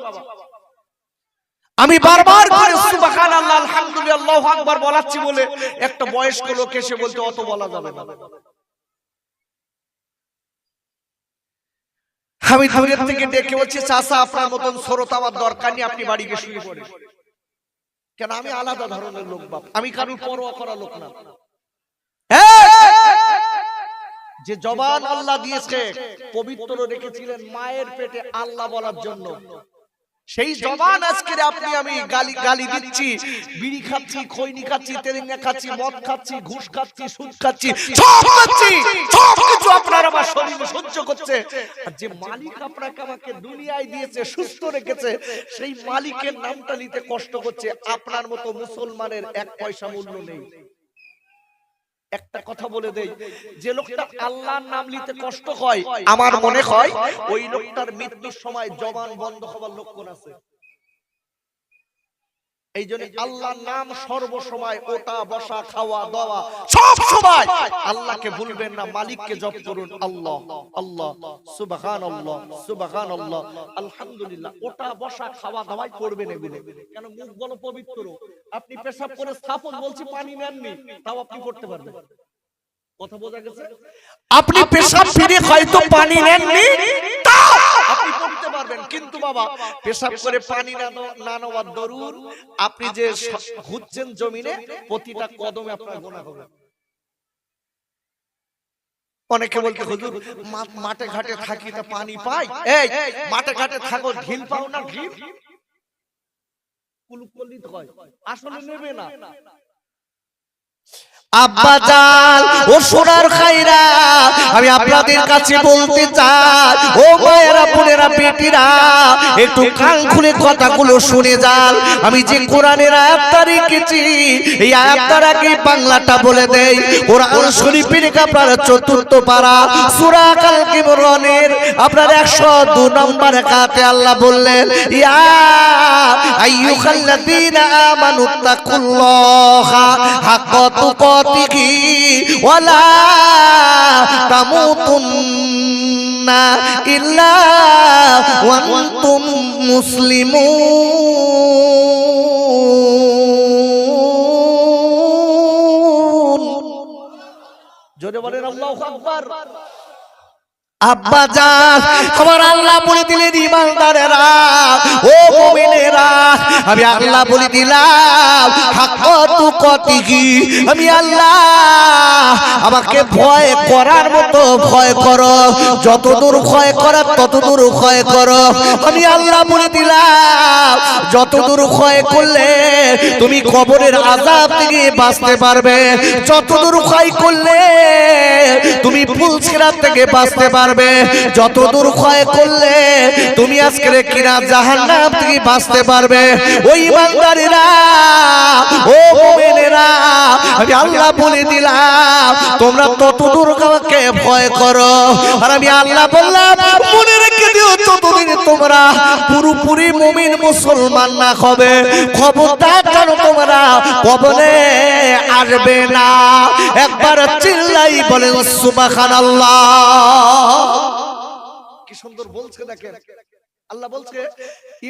আমি বারবার করে সুবহানাল্লাহ আলহামদুলিল্লাহ আল্লাহু আকবার বলাচ্ছি বলে একটা বয়স্ক লোক এসে বলতে অত বলা যাবে না। আমি দূরের থেকে ডেকে বলছি চাচা আপনার মতন শ্রোতা আমার দরকার নেই, আপনি বাড়ি গিয়ে শুয়ে পড়েন। কেন? আমি আলাদা ধরনের লোক বাপ, আমি কারোর পরোয়া করা লোক না। যে জবান আল্লাহ দিয়েছে পবিত্র রেখেছিলেন মায়ের পেটে আল্লাহ বলার জন্য, সেই জবান আজকে আপনি আমি গালি দিচ্ছি, বিড়ি খাচ্ছি, খৈনি খাচ্ছি, তেরেঙ্গা খাচ্ছি, মদ খাচ্ছি, ঘুষ খাচ্ছি, সুদ খাচ্ছি, সব খাচ্ছি, সব কিছু আপনার আমার শরীরে সহ্য করছে। আর যে মালিক আপনাকে আমাকে দুনিয়ায় দিয়েছে, সুস্থ রেখেছে, সেই মালিকের নামটা নিতে কষ্ট করছে। আপনার মতো মুসলমানের 1 পয়সা মূল্য নেই। একটা কথা বলে দেই, যে লোকটা আল্লাহর নাম নিতে কষ্ট হয়, আমার মনে হয় ওই লোকটার মৃত্যুর সময় জবান বন্ধ হবার লক্ষণ আছে। এই জন্য আল্লাহর নাম সর্বসময়, ওটা বসা খাওয়া দাওয়া সব সময় আল্লাহকে ভুলবেন না, মালিককে জপ করুন। আল্লাহ আল্লাহ সুবহানাল্লাহ সুবহানাল্লাহ আলহামদুলিল্লাহ। ওটা বসা খাওয়া দাওয়াই করবেন এগুলো। কেন? মুখ বলো পবিত্র। আপনি পেশাব করে স্থাপন বলছি পানি নেননি, তাও আপনি করতে পারবেন। কথা বোঝা গেছে? আপনি পেশাব ফিরে হয়তো পানি নেননি, তাও আপনি করতে পারবেন। কিন্তু বাবা পেশাব করে পানি না নেওয়ার দরুন আপনি যে ঘুরছেন জমিনে, প্রতিটা কদমে আপনার গুনাহ হবে। অনেকে বলতে হুজুর মাঠে ঘাটে থাকি তা পানি পাই। এই মাঠে ঘাটে থাকো, ঢিল পাও না? ঢিল কুলুপ করলি তো হয়, আসলে নেবে না। আব্বা জান ও সোনার খাইরা, আমি আপনাদের কাছে বলতে চাই, ও মায়েরা বোনেরা বেটিরা, একটু কান খুলে কথাগুলো শুনে যান। আমি যে কোরআনের আয়াতটা রেখেছি, এই আয়াতটার আগে বাংলাটা বলে দেই। কোরআন শরীফের আপনার 4th পারা সূরা আল ইমরানের আপনার 102 নম্বর আয়াতে আল্লাহ বললেন, ইয়া আইয়ুহাল্লাযীনা আমানু তাকুল্লাহা হাক্কা তুকাতিহি ওয়ালা তামুতুন তামুতুন্না ইল্লা ওয়া আনতুম মুসলিমুন। জোরে বলেন আল্লাহু আকবার। আব্বা জান, আমার আল্লাহ বলে দিলেন ঈমানদারেরা, ও মুমিনেরা, আমি আল্লাহ বলে দিলাম হাক্কাতু কতিহি, আমি আল্লাহ, আমাকে ভয় করার মতো ভয় করো, যতদূর ভয় করার ততদূর ভয় করো। আমি আল্লাহ বলে দিলাম যতদূর ভয় করলে তুমি কবরের আযাব থেকে বাঁচতে পারবে, যতদূর ভয় করলে তুমি পুলসিরাত থেকে বাঁচতে পারবে, যতদূর ভয় করলে তুমি আজকে কিনা জাহান্নাম থেকে বাঁচতে পারবে। ওই ঈমানদারেরা, ও মুমিনেরা, আমি আল্লাহ বলে দিলাম তোমরা ততদূর আমাকে ভয় করো। আর আমি আল্লাহ বললাম মনে রেখে দিও ততদিন তোমরা পুরোপুরি মুমিন মুসলমান না হবে, খবরদার যেন তোমরা কবরে আসবে না। একবার চিল্লাই বলেন সুবহানাল্লাহ। কি সুন্দর বলছে দেখেন, আল্লাহ বলছে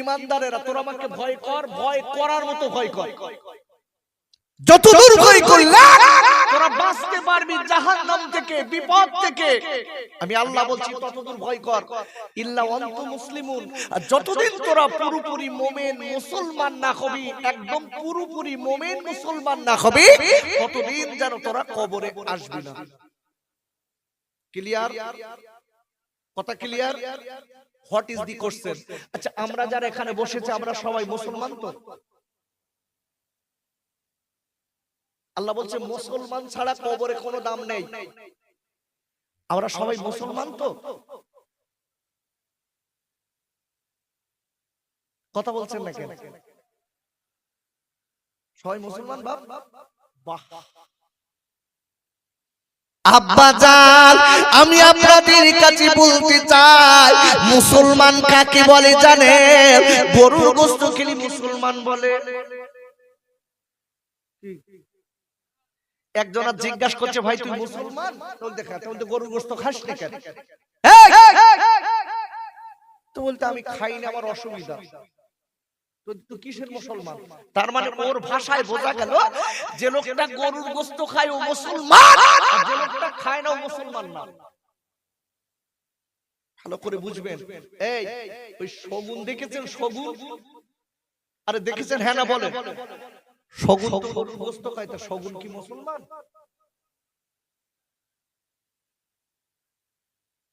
ঈমানদারেরা তোরা আমাকে ভয় কর, ভয় করার মতো ভয় কর, যতদূর ভয় করলে তোরা বাঁচতে পারবি জাহান্নাম থেকে, বিপদ থেকে। আমি আল্লাহ বলছি ততদূর ভয় কর, ইল্লা ওয়ান্তুম মুসলিমুন, আর যতদিন তোরা পুরোপুরি মুমিন মুসলমান না হবি, একদম পুরোপুরি মুমিন মুসলমান না হবি, ততদিন যেন তোরা কবরে আসবি না। ক্লিয়ার? কথা clear? What is the question? আচ্ছা, আমরা যারা এখানে বসেছি আমরা সবাই মুসলমান তো? আল্লাহ বলছে মুসলমান ছাড়া কবরে কোনো দাম নেই। আমরা সবাই মুসলমান তো? কথা বলছেন না কেন? সবাই মুসলমান বাপ? বাহ। আব্বা জান, আমি আপনাদের কাছে বলতে চাই মুসলমান কাকে বলে জানেন? গরুর গোশত খেলি মুসলমান বলে। একজনা জিজ্ঞাসা করছে ভাই তুই মুসলমান? তো গরুর গোশত খাস না কেন? তো বলতে আমি খাই না, আমার অসুবিধা। তো কিসের মুসলমান? তার মানে ওর ভাষায় বোঝা গেল যে লোকটা গরুর গোশত খায় ও মুসলমান, আর যে লোকটা খায় না ও মুসলমান না। ভালো করে বুঝবেন। এই ওই শগুন দেখেছেন? শগুন, আরে দেখেছেন? হ্যাঁ না বলেন। শগুন তো গরুর গোশত খায়, তো শগুন কি মুসলমান?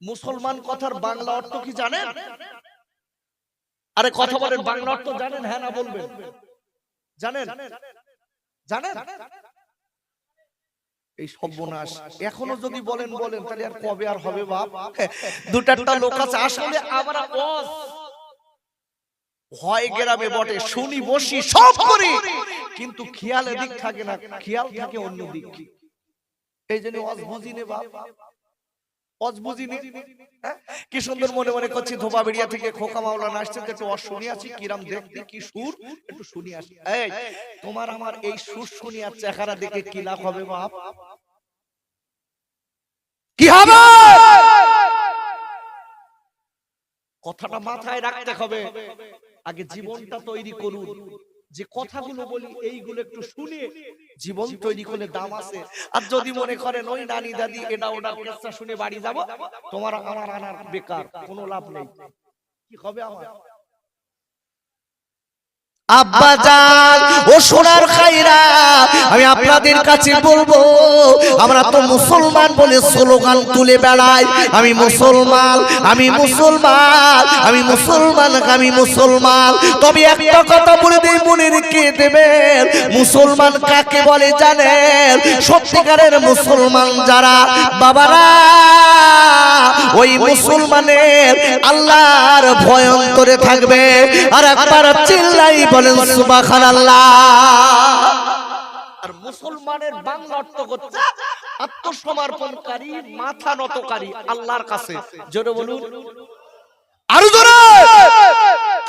মুসলমান কথার বাংলা অর্থ কি জানেন? আরে কথা বলেন, বাংলা অর্থ জানেন? হ্যাঁ না বলবেন। জানেন? জানেন? এই সর্বনাশ, এখনো যদি বলেন বলেন তাহলে আর কবে আর হবে বাপ? দুটাটা লোক আছে আসলে আমরা হয় গ্রামে বটে, শুনি বসি সব করি, কিন্তু খেয়াল এদিক থাকে না, খেয়াল থাকে অন্য দিক। এই জন্য ওয়াজ বুঝিনে বাপ, ওয়াজ বুঝিনি। কি সুন্দর মনে মনে করছি ধোপা বেড়িয়া থেকে খোকা মাওলানা আসছে, একটু ওয়াজ শুনি আছি, কিরাম দেখতে কি সুর, একটু শুনি আসি। এই তোমার আমার এই সুর শুনি আর চেহারা দেখে কি লাভ হবে বাপ? কি হবে? কথাটা মাথায় রাখতে হবে। আগে জীবনটা তৈরি করুন, যে কথাগুলো বলি এইগুলো একটু শুনে জীবন তৈরি করলে দাম আছে। আর যদি মনে করেন ওই নানি দাদি এটা ওটা কেসটা শুনে বাড়ি যাব, তোমার আমার আনার বেকার, কোনো লাভ নেই। কি হবে আমার? আব্বা জান, ও সোনার খাইরা, আমি আপনাদের কাছে বলবো আমরা তো মুসলমান বলে স্লোগান তুলে বেড়াই, আমি মুসলমান, আমি মুসলমান, আমি মুসলমান, আমি মুসলমান। তবে একটা কথা বলে দেই, মনে রেখে দেবেন, মুসলমান কাকে বলে জানেন? সত্যিকারের মুসলমান যারা বাবারা, ওই মুসলমানের আল্লাহর ভয় অন্তরে থাকবে। আর একবার চিল্লাই বলেন সুবহানাল্লাহ। আর মুসলমানের বাংলা অর্থ হচ্ছে আত্মসমর্পণকারী, মাথা নতকারী আল্লাহর কাছে। জোরে বলুন, আরো জোরে।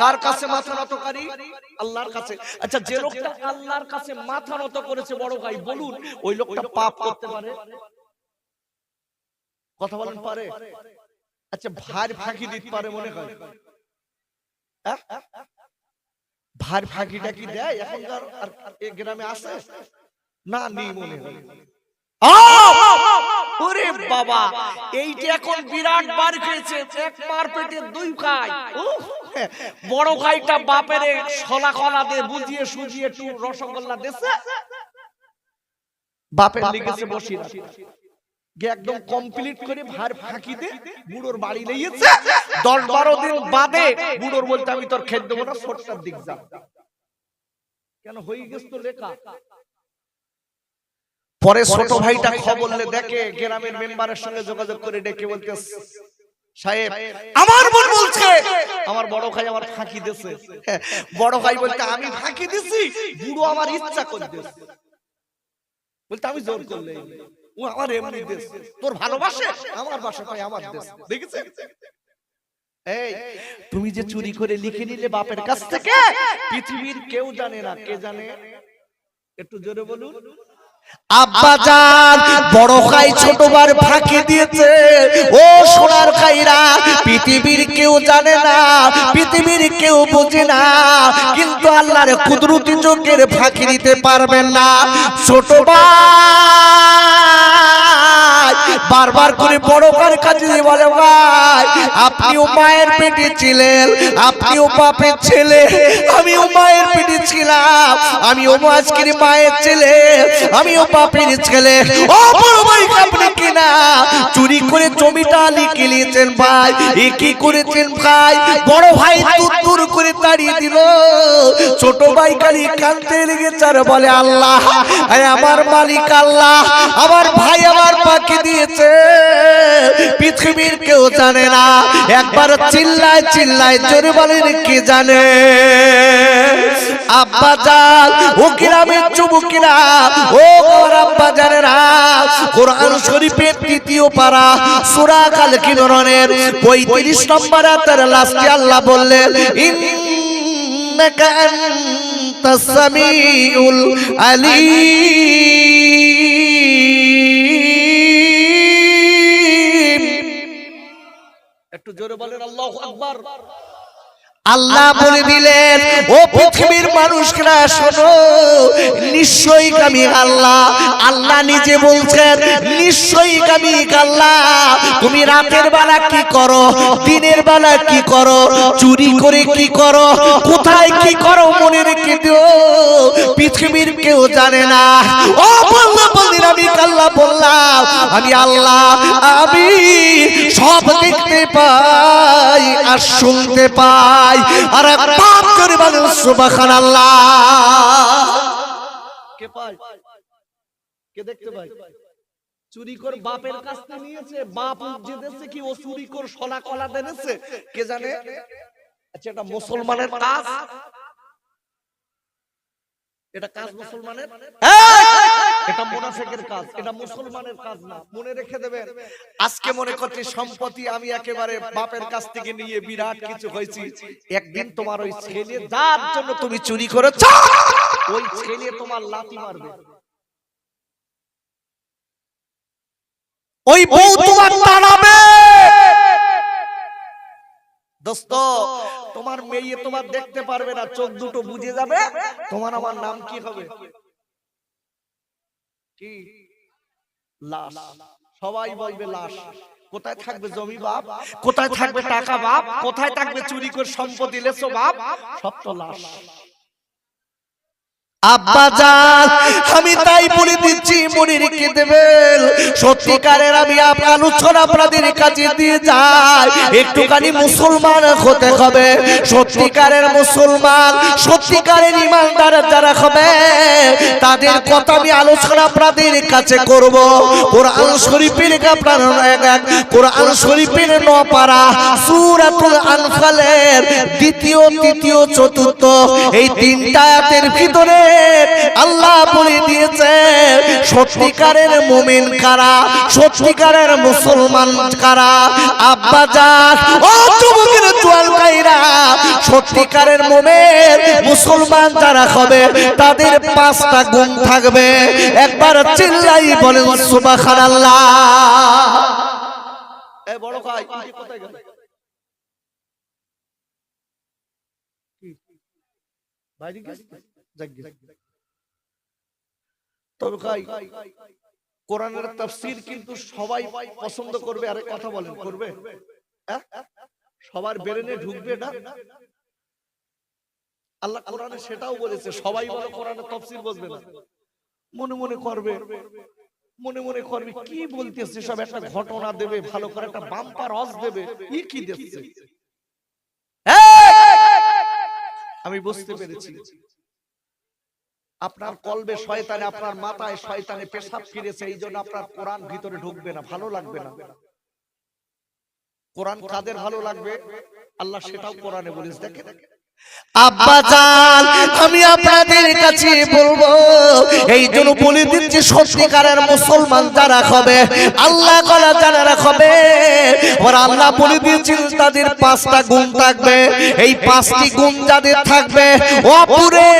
কার কাছে মাথা নতকারী? আল্লাহর কাছে। আচ্ছা, যে লোকটা আল্লাহর কাছে মাথা নত করেছে বড় ভাই বলুন, ওই লোকটা পাপ করতে পারে? কথা বলেন, পারে? আচ্ছা ভার ফাঁকি দিতে পারে মনে হয়? ভার ফাঁকিটা কি দেয় এখনকার আর গ্রামে আছে? না নেই মনে হয়। ওরে বাবা, এইটা এখন বিরাট বার খেয়েছে, এক মার পেটে দুই খায়। বড় খাইটা বাপের শলা খলা দিয়ে বুঝিয়ে সুজিয়ে একটু রসগোল্লা দেছে, বাপের লিখেছে বসিয়ে একদম কমপ্লিট করে ভার ফাঁকি দে বুড়োর বাড়ি লেগেছে। 10-12 দিন বাদে বুড়োর বলতে আমি তোর খেতে দেবো না, ছোটটার দিক যা। কেন হয়ে গেছে তো লেখা। পরে ছোট ভাইটা খবর দেখে, গ্রামের মেম্বারের সঙ্গে যোগাযোগ করে ডেকে বলতে, সাহেব আমার বোন বলছে আমার বড় ভাই আমার ফাঁকি দিয়েছে। বড় ভাই বলতে আমি ফাঁকি দিছি, বুড়ো আমার ইচ্ছা করে দিয়েছে। বলতে আমি জোর করলে, ও আমার এমনি দেশ, তোর ভালোবাসে আমার বাসা পায় আমার দেশ। দেখেছে? এই তুমি যে চুরি করে লিখে নিলে বাপের কাছ থেকে, পৃথিবীর কেউ জানে না। কে জানে? একটু জোরে বলুন। আব্বাজান বড় খাই ছোটবার ফাঁকি দিয়েছে। ও সোনার খাইরা, পৃথিবীর কেউ জানে না, পৃথিবীর কেউ বোঝে না, কিন্তু আল্লাহর কুদরতি চোখের ফাঁকি দিতে পারবেন না। ছোট ভাই বারবার করে বড় ভাইয়ের কাছে বলে, ভাই আপনিও মায়ের পেটে ছিলেন, আপনিও বাপের ছেলে, আমিও মায়ের পেটে ছিলাম, আমিও আজকের মায়ের ছেলে, আমিও বাপের ছেলে। ও বড় ভাই আপনি কিনা চুরি করে জমিটা লিখে নিয়েছেন ভাই, এ কি করেছেন ভাই? বড় ভাই তুর করে তাড়িয়ে দিল। ছোট ভাই খালি কাঁদতে লেগেছে আর বলে, আল্লাহ আমার মালিক আল্লাহ, আমার ভাই আমার পাখি দিয়েছে, পৃথিবীর কেউ জানে না। একবার চিল্লায় চিল্লায় জোরে বলেন কে জানে? আব্বাজান ও গ্রামের যুবকেরা, ও আব্বাজানেরা, কোরআন শরীফের 3য় পারা সূরা আল কিমরনের 35 নম্বর আয়াতের লাস্টে আল্লাহ বললেন, ইন্নাকা আনতাস সামিউল আলীম। একটু জোরে বলেন আল্লাহু আকবার। আল্লাহ বলে দিলেন, ও পৃথিবীর মানুষরা শোনো, নিশ্চয়ই আমি আল্লাহ। আল্লাহ নিজে বলছেন, নিশ্চয়ই আমি আল্লাহ। তুমি রাতের বেলা কি করো, দিনের বেলা কি করো, চুরি করে কি করো, কোথায় কি করো, মনে রেখে দিও, পৃথিবীর কেউ জানে না। ও বললাম বলদিন আমি আল্লাহ বললাম, আমি আল্লাহ, আমি সব দেখতে পাই আর শুনতে পাই। আর বাপ করে বলেন সুবহানাল্লাহ। কে পায়? কে দেখতে পায়? চুরি করে বাপের কাছ থেকে নিয়েছে, বাপ যে দেশে কি ও চুরি করে শলা কলা দেনেছে, কে জানে? আচ্ছা এটা মুসলমানের কাজ, এটা কাজ মুসলমানের, এটা মুনাফিকের কাজ, এটা মুসলমানের কাজ না। মনে রেখে দেবেন। আজকে মনে করছি সম্পত্তি আমি একেবারে বাপের কাছ থেকে নিয়ে বিরাট কিছু হয়েছি, একদিন তোমার ওই ছেলে যার জন্য তুমি চুরি করেছ, ওই ছেলে তোমার লাথি মারবে, ওই বউ তোমার তাড়াবে। দোস্ত তোমার মেয়ে তোমার দেখতে পারবে না, চোখ দুটো বুঝে যাবে, তোমার আমার নাম কি হবে? কি? লাশ। সবাই বলবে লাশ। কোথায় থাকবে জমি বাপ, কোথায় থাকবে টাকা বাপ, কোথায় থাকবে চুরি করে সম্পত্তি লেছো বাপ, সব তো লাশ। আব্বাজান আমি তাই বলে দিচ্ছি, মনে রেখে দেবেন, সত্যিকারের আমি আলোচনা আপনাদের কাছে দিয়ে যাই, একটুখানি মুসলমান হতে হবে। সত্যিকারের মুসলমান, সত্যিকারের ইমানদার যারা হবে, তাদের কথা আমি আলোচনা আপনাদের কাছে করব। কোরআন শরীফের আপনার কোরআন শরীফের 9 পারা সূরাতুল আনফালের 2য়, 3য়, 4র্থ এই 3টা আয়াতের ভিতরে আল্লাহ বলে দিয়েছে সত্যিকারের মুমিন কারা, সত্যিকারের মুসলমান কারা। আব্বাজান ও যুবকের জোয়ান ভাইরা, সত্যিকারের মুমিন মুসলমান যারা হবে তাদের 5টা গুণ থাকবে। একবার চিল্লাই বলেন সুবহানাল্লাহ। এই বড় ভাই কোথায় গেল? বাইরে গেছে? তবে ভাই কোরআনের তাফসীর কিন্তু সবাই পছন্দ করবে। আরে কথা বলেন, করবে? সবার ব্রেনে ঢুকবে না? আল্লাহ কোরআনে সেটাও বলেছে, সবাই বলে কোরআনের তাফসীর বুঝবে না, মনে মনে করবে, মনে মনে করবে কি বলতেছে সব, একটা ঘটনা দেবে, ভালো করে একটা বাম্পার হজ দেবে, কি দিচ্ছে। আমি বুঝতে পেরেছি আপনার কলবে শয়তানে, আপনার মাথায় শয়তানে পেশাব ফিরেছে, এই জন্য আপনার কোরআন ভিতরে ঢুকবে না, ভালো লাগবে না। কোরআন কাদের ভালো লাগবে আল্লাহ সেটাও কোরআনে বলেছে। দেখেন আব্বাজান, আমি আপনাদের কাছে বলবো, এই জন্য বলে দিচ্ছি, সত্যিকারের মুসলমান যারা হবে, আল্লাহ কলা যারা হবে, ওরা আল্লাহ বলে দিয়েছেন তাদের 5টা গুণ থাকবে। এই 5টি গুণ যাদের থাকবে অপুরে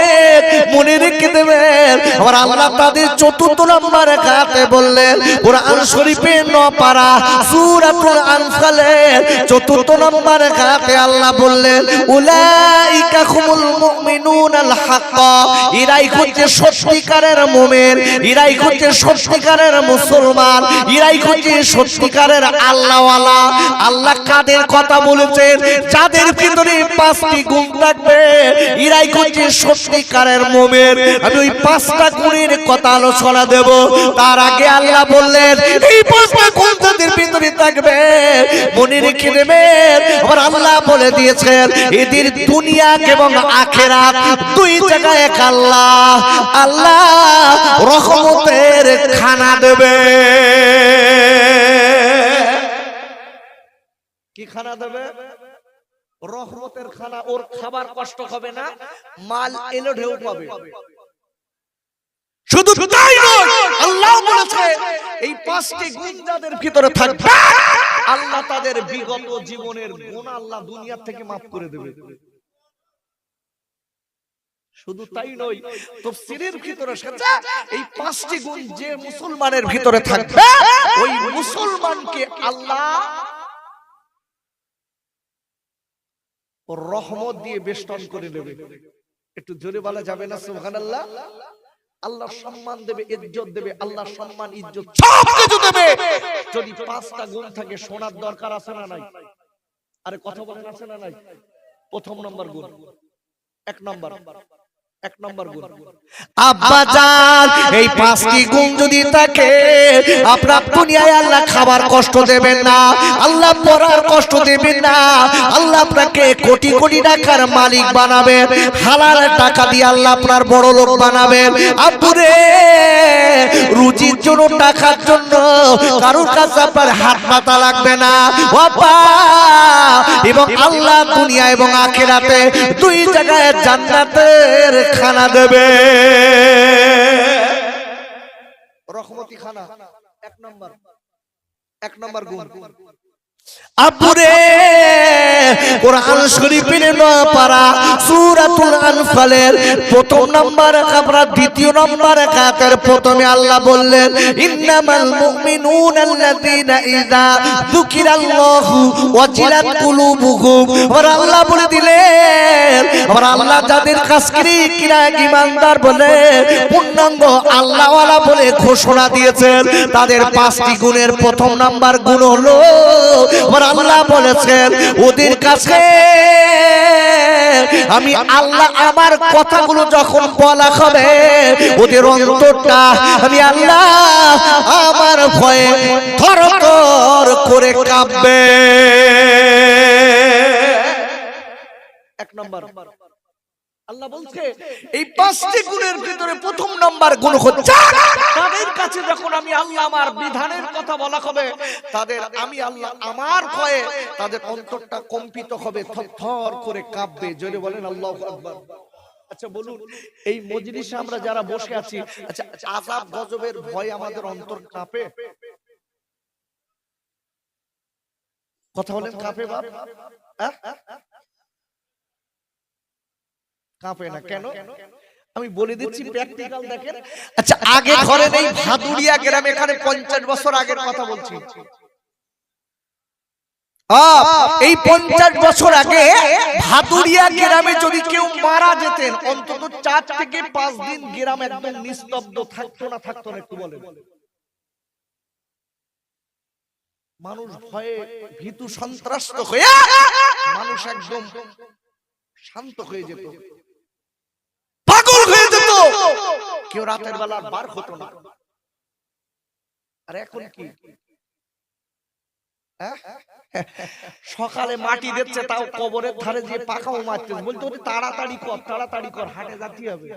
মনে রেখে দেবেন। আর আল্লাহ তাদের 4th নম্বর আয়াতে বললেন, কোরআন শরীফে 9 পারা সূরাতুল আনফালের 4th নম্বর আয়াতে আল্লাহ বললেন, উলাইকা হুমুল মুমিনুনাল হাক্কা, এরাই হচ্ছে সত্যিকারের মুমিন, এরাই হচ্ছে সত্যিকারের মুসলমান, এরাই হচ্ছে সত্যিকারের আল্লাহওয়ালা। আল্লাহ কাদের কথা বলেছেন? যাদের ভিতরে 5টি গুণ থাকবে, এরাই হচ্ছে সত্যিকারের মুমিন। আমি ওই 5টা গুণের কথা আলোচনা দেব। তার আগে আল্লাহ বললেন, এই 5টা গুণ যাদের ভিতরে থাকবে মনে রেখে দেবেন। আবার আল্লাহ বলে দিয়েছেন, এদের দুনিয়া এবং আখিরাত 2 জায়গায় আল্লাহ রহমতের খানা দেবে। কি খানা দেবে? রহমতের খানা। ওর খাবার কষ্ট হবে না, মাল এলো ঢেউ পাবে। শুধু তাই নয়, আল্লাহ বলেছে এই 5টি গুণ যাদের ভিতরে থাকবে আল্লাহ তাদের বিগত জীবনের গুনাহ আল্লাহ দুনিয়া থেকে মাফ করে দেবে। শুধু তাই নয়, তাফসীরের ভিতরে এসেছে এই 5টি গুণ যে মুসলমানের ভিতরে থাকবে ওই মুসলমানকে আল্লাহ রহমত দিয়ে বেষ্টন করে নেবে। একটু জোরে বলা যাবে না সুবহানাল্লাহ? আল্লাহ সম্মান দেবে, ইজ্জত দেবে, আল্লাহ সম্মান ইজ্জত সব কিছু দেবে। যদি 5টা গুণ থাকে, শোনার দরকার আছে না নাই? আরে কথা বলেন, আছে না নাই? প্রথম নম্বর গুণ, 1 নম্বর গুণ, আব্বাজান, এই 5টি গুণ যদি থাকে, আপনার দুনিয়ায় আল্লাহ খাবার কষ্ট দেবেন না, আল্লাহ পড়ার কষ্ট দেবেন না, আল্লাহ আপনাকে কোটি কোটি টাকার মালিক বানাবেন, হালাল টাকা দিয়ে আল্লাহ আপনার বড় লোক বানাবেন। আব্বুরে, রুজির জন্য, টাকার জন্য কারোর কাছে আপনার হাত পাতা লাগবে না বাবা। এবং আল্লাহ দুনিয়া এবং আখিরাতে 2 জায়গায় জান্নাতের খানা দেবে। রহমতি খানা 1 নম্বর গুণ। আব্বুরে, কোরআন শরীফের 9 পারা সূরাতুল আনফালের 1ম নম্বর আমরা 2য় নম্বর আয়াতের প্রথমে আল্লাহ বললেন, ইন্নামাল মুমিনুনা আল্লাযীনা ইযা যুকিরাল্লাহু ওয়াজিলাত কুলুবুহুম। আর আল্লাহ বলে দিলেন, আর আল্লাহ যাদের কাছে কিরা ঈমানদার বলে, পূর্ণাঙ্গ আল্লাহওয়ালা বলে ঘোষণা দিয়েছেন, তাদের 5টি গুণের 1ম নম্বর গুণ হলো, আল্লাহ বলেছেন ওদের কাছে আমি আল্লাহ আমার কথাগুলো যখন বলা হবে, ওদের অন্তরটা আমি আল্লাহ আমার ভয়ে থরথর করে কাঁপবে। 1 নম্বর আল্লাহ বলছে এই 5টি গুণের ভিতরে 1ম নম্বর গুণ হচ্ছে তাদের কাছে যখন আমি আল্লাহ আমার বিধানের কথা বলা হবে, তাদের আমি আল্লাহ আমার ভয়ে তাদের অন্তরটা কম্পিত হবে, থরথর করে কাঁপবে। জোরে বলেন আল্লাহু আকবার। আচ্ছা বলুন, এই মজলিসে আমরা যারা বসে আছি, আচ্ছা আযাব গজবের ভয় আমাদের অন্তর কাঁপে? কথা বলেন, কাঁপে বাপ? কাঁপে না কেন? আমি বলে দিচ্ছি প্র্যাকটিক্যাল দেখেন। আচ্ছা আগে ধরেন এই ভাদুরিয়া গ্রাম, এখানে 50 বছর আগের কথা বলছি, এই 50 বছর আগে ভাদুরিয়া গ্রামে যদি কেউ মারা যেতেন অন্তত 4 থেকে 5 দিন গ্রাম একদম নিস্তব্ধ থাকতো না একটু বলেন। মানুষ ভয়ে ভীতু সন্ত্রস্ত হয়ে মানুষ একদম শান্ত হয়ে যেত, পাগল হয়ে যেত, কেউ রাতের বেলা বার হতো না। আর এখন কি সকালে মাটি দিচ্ছে তাও কবরের ধারে যে পাকাও মারতে বলতো তাড়াতাড়ি কর হাটে যেতে হবে।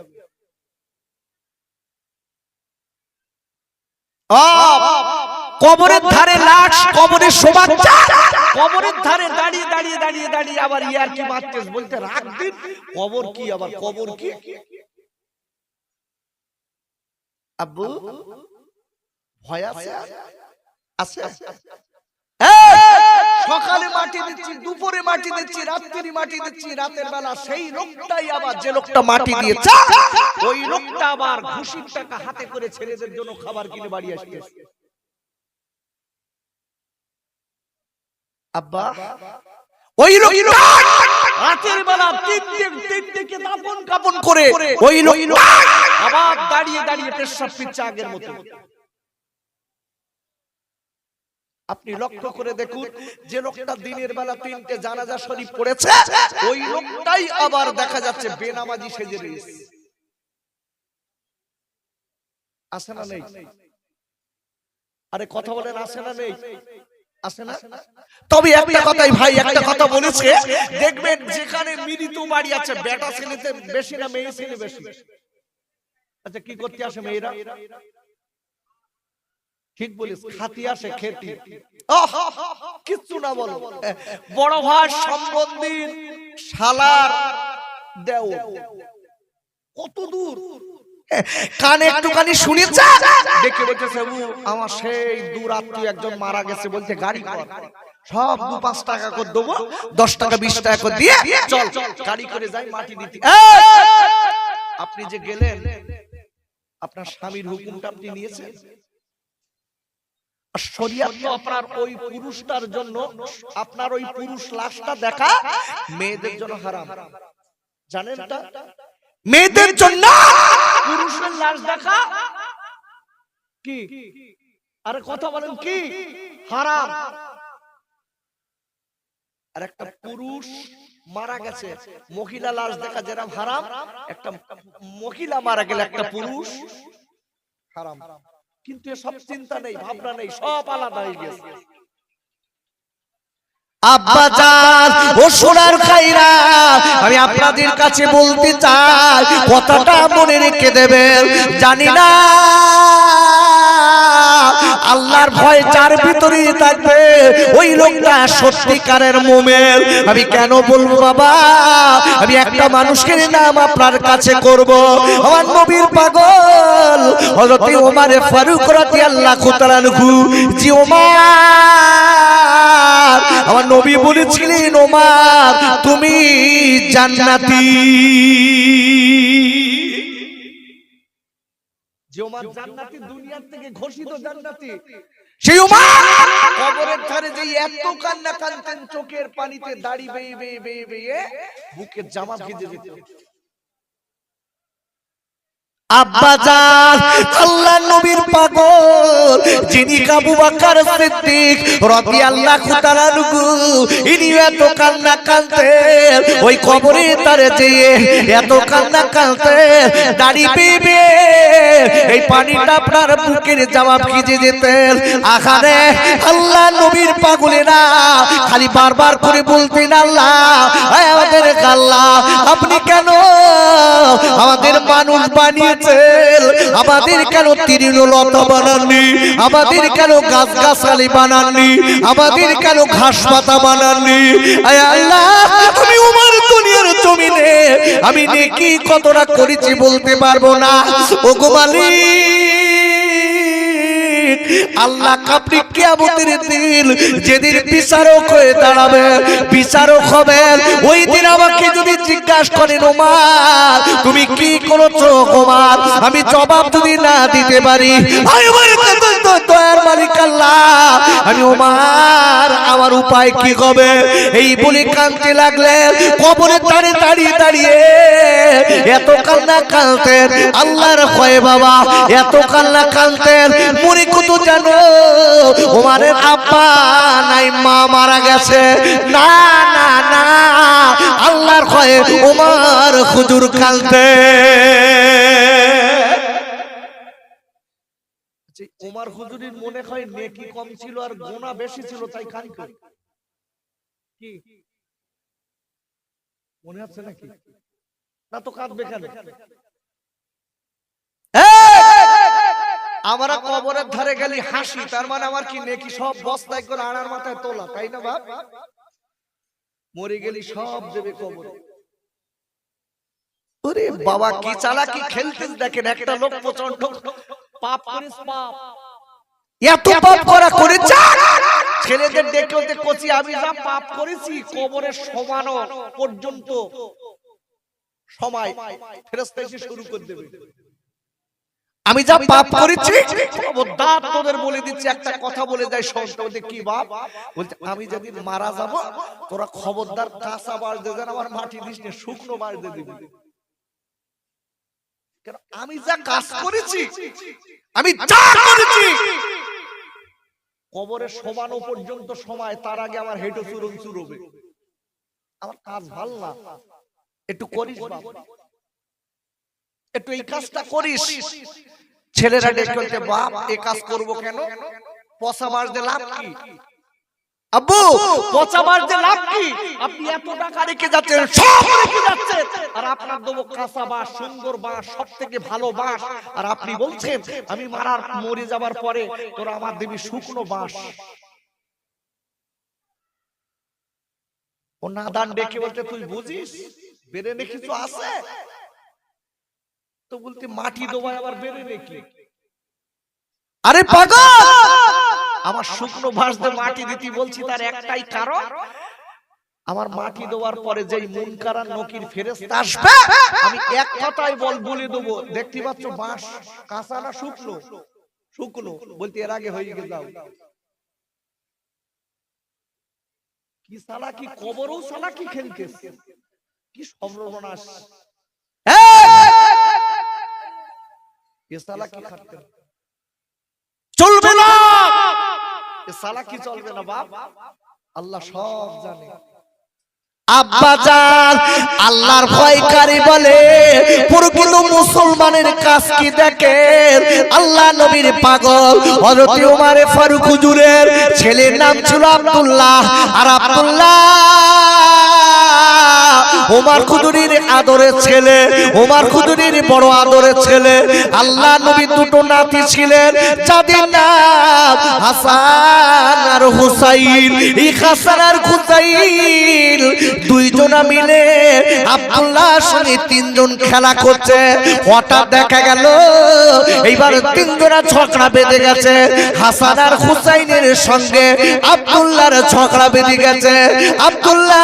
কবরের ধারে লাশ কবরের শোভাযাত্রা কবরের ধারে দাঁড়িয়ে আবার ইয়ার কি মারতেছ বলতে রাখ দিন কবর কি আবার কবর কি। আব্বু ভয় আছে সকালে মাটি দিচ্ছি, দুপুরে মাটি দিচ্ছি, রাত্রি মাটি দিচ্ছি, রাতের বেলা সেই লোকটাই আবার যে লোকটা মাটি দিয়েছে ওই লোকটা আবার ঘুষির টাকা হাতে করে ছেলেদের জন্য খাবার কিনে বাড়ি আসতেছে। আব্বা ওই লোকটা রাতের বেলা তিনটে দাপন কাপন করে ওই লোক আবার দাঁড়িয়ে পেশাব পিচ্ছে আগের মতো। আপনি লক্ষ্য করে দেখুন যে লোকটা দিনের বেলা 3টে জানাজা শরীফ পড়েছে ওই লোকটাই আবার দেখা যাচ্ছে বেনামাজি সেজে রয়েছে। আছে না নেই? আরে কথা বলেন, আছে না নেই? আছে না? তবে একটা কথাই ভাই একটা কথা বলেছে, দেখবেন যেখানে মৃত বাড়ি আছে বেটা ছেলেতে বেশি না মেয়ে ছেলে বেশি? আচ্ছা কি করতে আসে মেয়েরা? ঠিক বলিস, খাতি আসে খেতি। কিচ্ছু না বলো, বড় ভাই সম্বন্ধী শালার দেও কত দূর কানে একটুখানি শুনেছে দেখে বলতেছে আমার সেই দূর আত্মীয় একজন মারা গেছে, বলছে গাড়ি কর, সব 2-5 টাকা করে দেবো, 10 টাকা 20 টাকা করে দিয়ে চল গাড়ি করে যাই মাটি দিতে। আপনি যে গেলেন আপনার স্বামীর হুকুমটা আপনি নিয়েছেন? শরীয়ত তো আপনার ওই পুরুষটার জন্য, আপনার ওই পুরুষ লাশটা দেখা মেয়েদের জন্য হারাম, জানেন এটা? মেয়েদের জন্য পুরুষের লাশ দেখা কি? আরে কথা বলেন কি হারাম? আর একটা পুরুষ মারা গেছে মহিলা লাশ দেখা যেরকম হারাম, একটা মহিলা মারা গেলে একটা পুরুষ হারাম। কিন্তু সব চিন্তা নেই, ভাবনা নেই, সব আলাদা হয়ে গেছে। আব্বা জান ও সোনার খাইরা, আমি আপনাদের কাছে বলতে চাই কথাটা মনে রেখে দেবেন। জানি না আল্লাহর ভয় যার ভিতরে থাকবে ওই লোকটা সত্যিকারের মুমিন। আমি কেন বলবো বাবা, আমি একটা মানুষের নাম আপনার কাছে করব, আমার নবীর পাগল হযরত ওমর ফারুক রাদিয়াল্লাহু তাআলা আনহু। জি ওমর, আমার নবী বলেছিলেন ওমর তুমি জান্নাতি। যে ওমর জান্নাতি, দুনিয়ার থেকে ঘোষিত জান্নাতি, সেই ওমর কবরের ধারে যে এত কান্না কাঁদতেন, চোখের পানিতে দাড়ি বেয়ে বেয়ে বেয়ে বেয়ে বুকের জামা ভিজে যেত। আব্বা জান আল্লাহর নবীর পাগল যিনি আবু বকর সিদ্দিক রাদিয়াল্লাহু তাআলা আনহু, ইনি এত কান্না কাঁদতেন ওই কবরে তারে যেয়ে এত কান্না কাঁদতেন, দাড়ি বেয়ে এই পানিটা আপনার বুকের জামা ভিজে যেতেন। আখানে আল্লাহ নবীর পাগলেরা খালি বারবার করে বলতেন আল্লাহ আমাদের আল্লাহ আপনি কেন আমাদের মানুষ বানিয়ে আমাদের কেন তৃণলতা বানাননি, আমাদের কেন গাছ গাছালি বানাননি, আমাদের কেন ঘাস পাতা বানাননি। আয় আল্লাহ আমি ওমর দুনিয়ার জমিনে আমি নেকি কতটা করেছি বলতে পারবো না। ওগো মালিক আল্লাহ আপনি কিয়ামতের দিন যেদিন বিচারক হয়ে দাঁড়াবে, বিচারক হবেন, ওই দিন আমাকে যদি জিজ্ঞাসা করেন ওমর তুমি কি করেছো ওমর আমি জবাব যদি না দিতে পারি আমি বলতে দয়ার মালিক আল্লাহ আমি ওমর আমার উপায় কি হবে এই বলে কাঁদতে লাগলেন কবরে দাঁড়িয়ে দাঁড়িয়ে দাঁড়িয়ে এত কান্না কাঁদতেন আল্লাহর ভয়ে বাবা এত কান্না কাঁদতেন মনে কত জানো ওমরের আব্বা নাই মা মারা গেছে না না না আল্লাহর ভয়ে ওমর হুজুর কাঁদতেন ওমর হুজুরের মনে হয় নেকি কম ছিল আর গুনাহ বেশি ছিল তাই কাঁদতেন কি মনে হচ্ছে নাকি না তো কাঁদবে কেন আমরা কবরের ধারে গেলি হাসি তার মানে আমার কি নেকি সব বস্তায় করে আড়ার মাথায় তোলা তাই না বাপ মরে গেলি সব দেবে কবরে ওরে বাবা কি চালাকি খেলতেন দেখেন একটা লোক প্রচন্ড পাপ করিস পাপ এত পাপ করা করেছে ছেলেদের ডেকে ওদের কোচি আমি যা পাপ করেছি কবরের সমানো পর্যন্ত সময় ফেরেশতা এসে শুরু করে দেবে আমি যা পাপ করেছি খবরদার তোদের বলে দিচ্ছি একটা কথা বলে যায় সন্তানদের কি বাপ বলতে আমি যেদিন মারা যাব তোরা খবরদার কাঁচা বাস দে যেন আমার মাটি দিস না শুকনো বাস দিয়ে দিবি কারণ আমি যা কাজ করেছি আমি যা করেছি কবরের সমানো পর্যন্ত সময় তার আগে আমার হেঁটো চুরন চুরবে আমার কাজ ভাল না একটু করিস বাবা একটু এই কাজটা করিস ছেলেরা ডেকে বলতে বাপ এই কাজ করব কেন পচা মাছ দিয়ে লাভ কি আব্বু পচা মাছ দিয়ে লাভ কি আপনি এত টাকা রেখে যাচ্ছেন সব রেখে যাচ্ছেন আর আপনার দেবো কাঁচা বাঁশ সুন্দর বাঁশ সবথেকে ভালো বাঁশ আর আপনি বলছেন আমি মরে যাবার পরে তোরা আমার দিবি শুকনো বাঁশ ও নাদান ডেকে বলতে তুই বুঝিস বেড়ে নে কিছু আছে তো বলতে মাটি দোবায় আবার বেড়ে নাকি আরে পাগল আমার শুকনো বাঁশ দিয়ে মাটি দিতে বলছি তার একটাই কারণ আমার মাটি দেওয়ার পরে যেই মুনকার আর নকির ফেরেশতা আসবে আমি এক কথাই বলে দেবো দেখতে পাচ্ছ বাঁশ কাঁচা না শুকনো শুকনো বলতে এর আগে হয়ে গেল কি সালা কি কবরও সালা কি খেলতেছে কি সর্বনাশ এ সালা কি খাটতে চলবে না এ সালা কি চলবে না বাপ আল্লাহ সব জানে আব্বা জান আল্লাহর ভয়কারী বলে প্রকৃত মুসলমানের কাজ কি দেখেন আল্লাহ নবীর পাগল হযরত ওমর ফারুক হুজুরের ছেলের নাম ছিল আব্দুল্লাহ আর আব্দুল্লাহ ওমর খুদুরির আদরের ছেলে ওমর খুদুরির বড় আদরের ছেলে আল্লাহ নবী দুটো নাতি ছিলেন যাদের নাম হাসান আর হুসাইন এই হাসান আর হুসাইন দুইজনা মিলে আব্দুল্লাহর সঙ্গে তিনজন খেলা করছে হঠাৎ দেখা গেল এইবার তিনজনা ঝগড়া বেঁধে গেছে হাসান আর হুসাইনের সঙ্গে আব্দুল্লাহর ঝগড়া বেঁধে গেছে আব্দুল্লাহ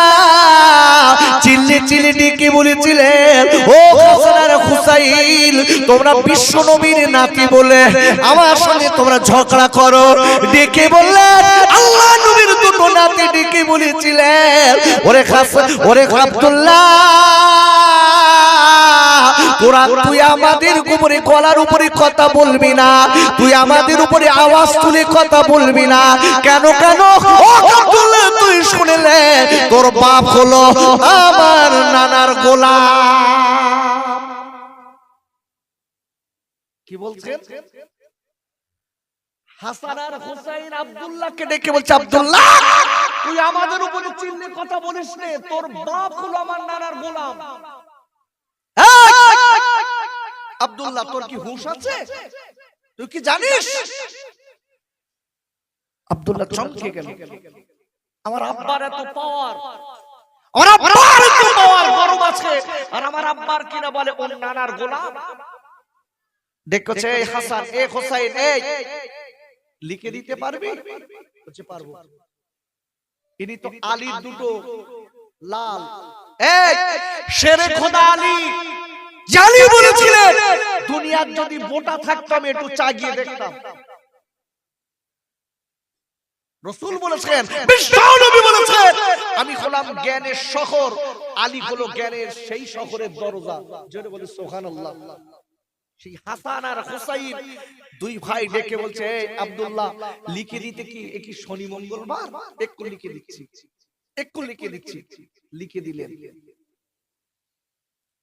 চিল্লি চিল্লি ডেকে বলেছিলেন ও হাসান আর হুসাইন তোমরা বিশ্ব নবীর নাতি বলে আমার সঙ্গে তোমরা ঝগড়া করো ডেকে বললেন আল্লাহ নবীর দুটো নাতি ডেকে বলেছিলেন ওরে হাসান ওরে আব্দুল্লাহ তোরা তুই আমাদের উপরে গলার উপরে কথা বলবি না তুই আমাদের উপরে আওয়াজ তুলে কথা বলবি না কেন কেন ও আব্দুল্লাহ তুই শুনলে তোর বাপ হলো আমার নানার গোলাম কি বলছেন হাসান আর হুসাইন আব্দুল্লাহকে ডেকে বলছে আব্দুল্লাহ তুই আমাদের উপরে চিল্লে কথা বলিস নে তোর বাপ হলো আমার নানার গোলাম আব্দুল্লাহ তোর কি হুঁশ আছে তুই কি জানিস আব্দুল্লাহ চমকে গেল আমার আব্বার এত পাওয়ার আমার আব্বার এত পাওয়ার গরম আছে আর আমার আব্বার কিনা বলে ওর নানার গোলাম দেখছে এই হাসান এ হুসাইন এই লিখে দিতে পারবি বলছে পারবো ইনি তো আলীর দুটো লাল এই শেরে খোদা আলী জালি বলেছিলেন, দুনিয়ার যদি বোটা থাকতাম একটু চাগিয়ে দেখতাম। রাসূল বলেছেন, বিশ্ব নবী বলেছেন, আমি হলাম জ্ঞানের শহর, আলী হলো জ্ঞানের সেই শহরের দরজা। জোরে বলে সুবহানাল্লাহ। সেই হাসান আর হুসাইন দুই ভাই ডেকে বলছে, এই আব্দুল্লাহ লিখে দিতে কি একই শনি মঙ্গলবার? একটু লিখে দিচ্ছি, একটু লিখে দিচ্ছি। লিখে দিলেন।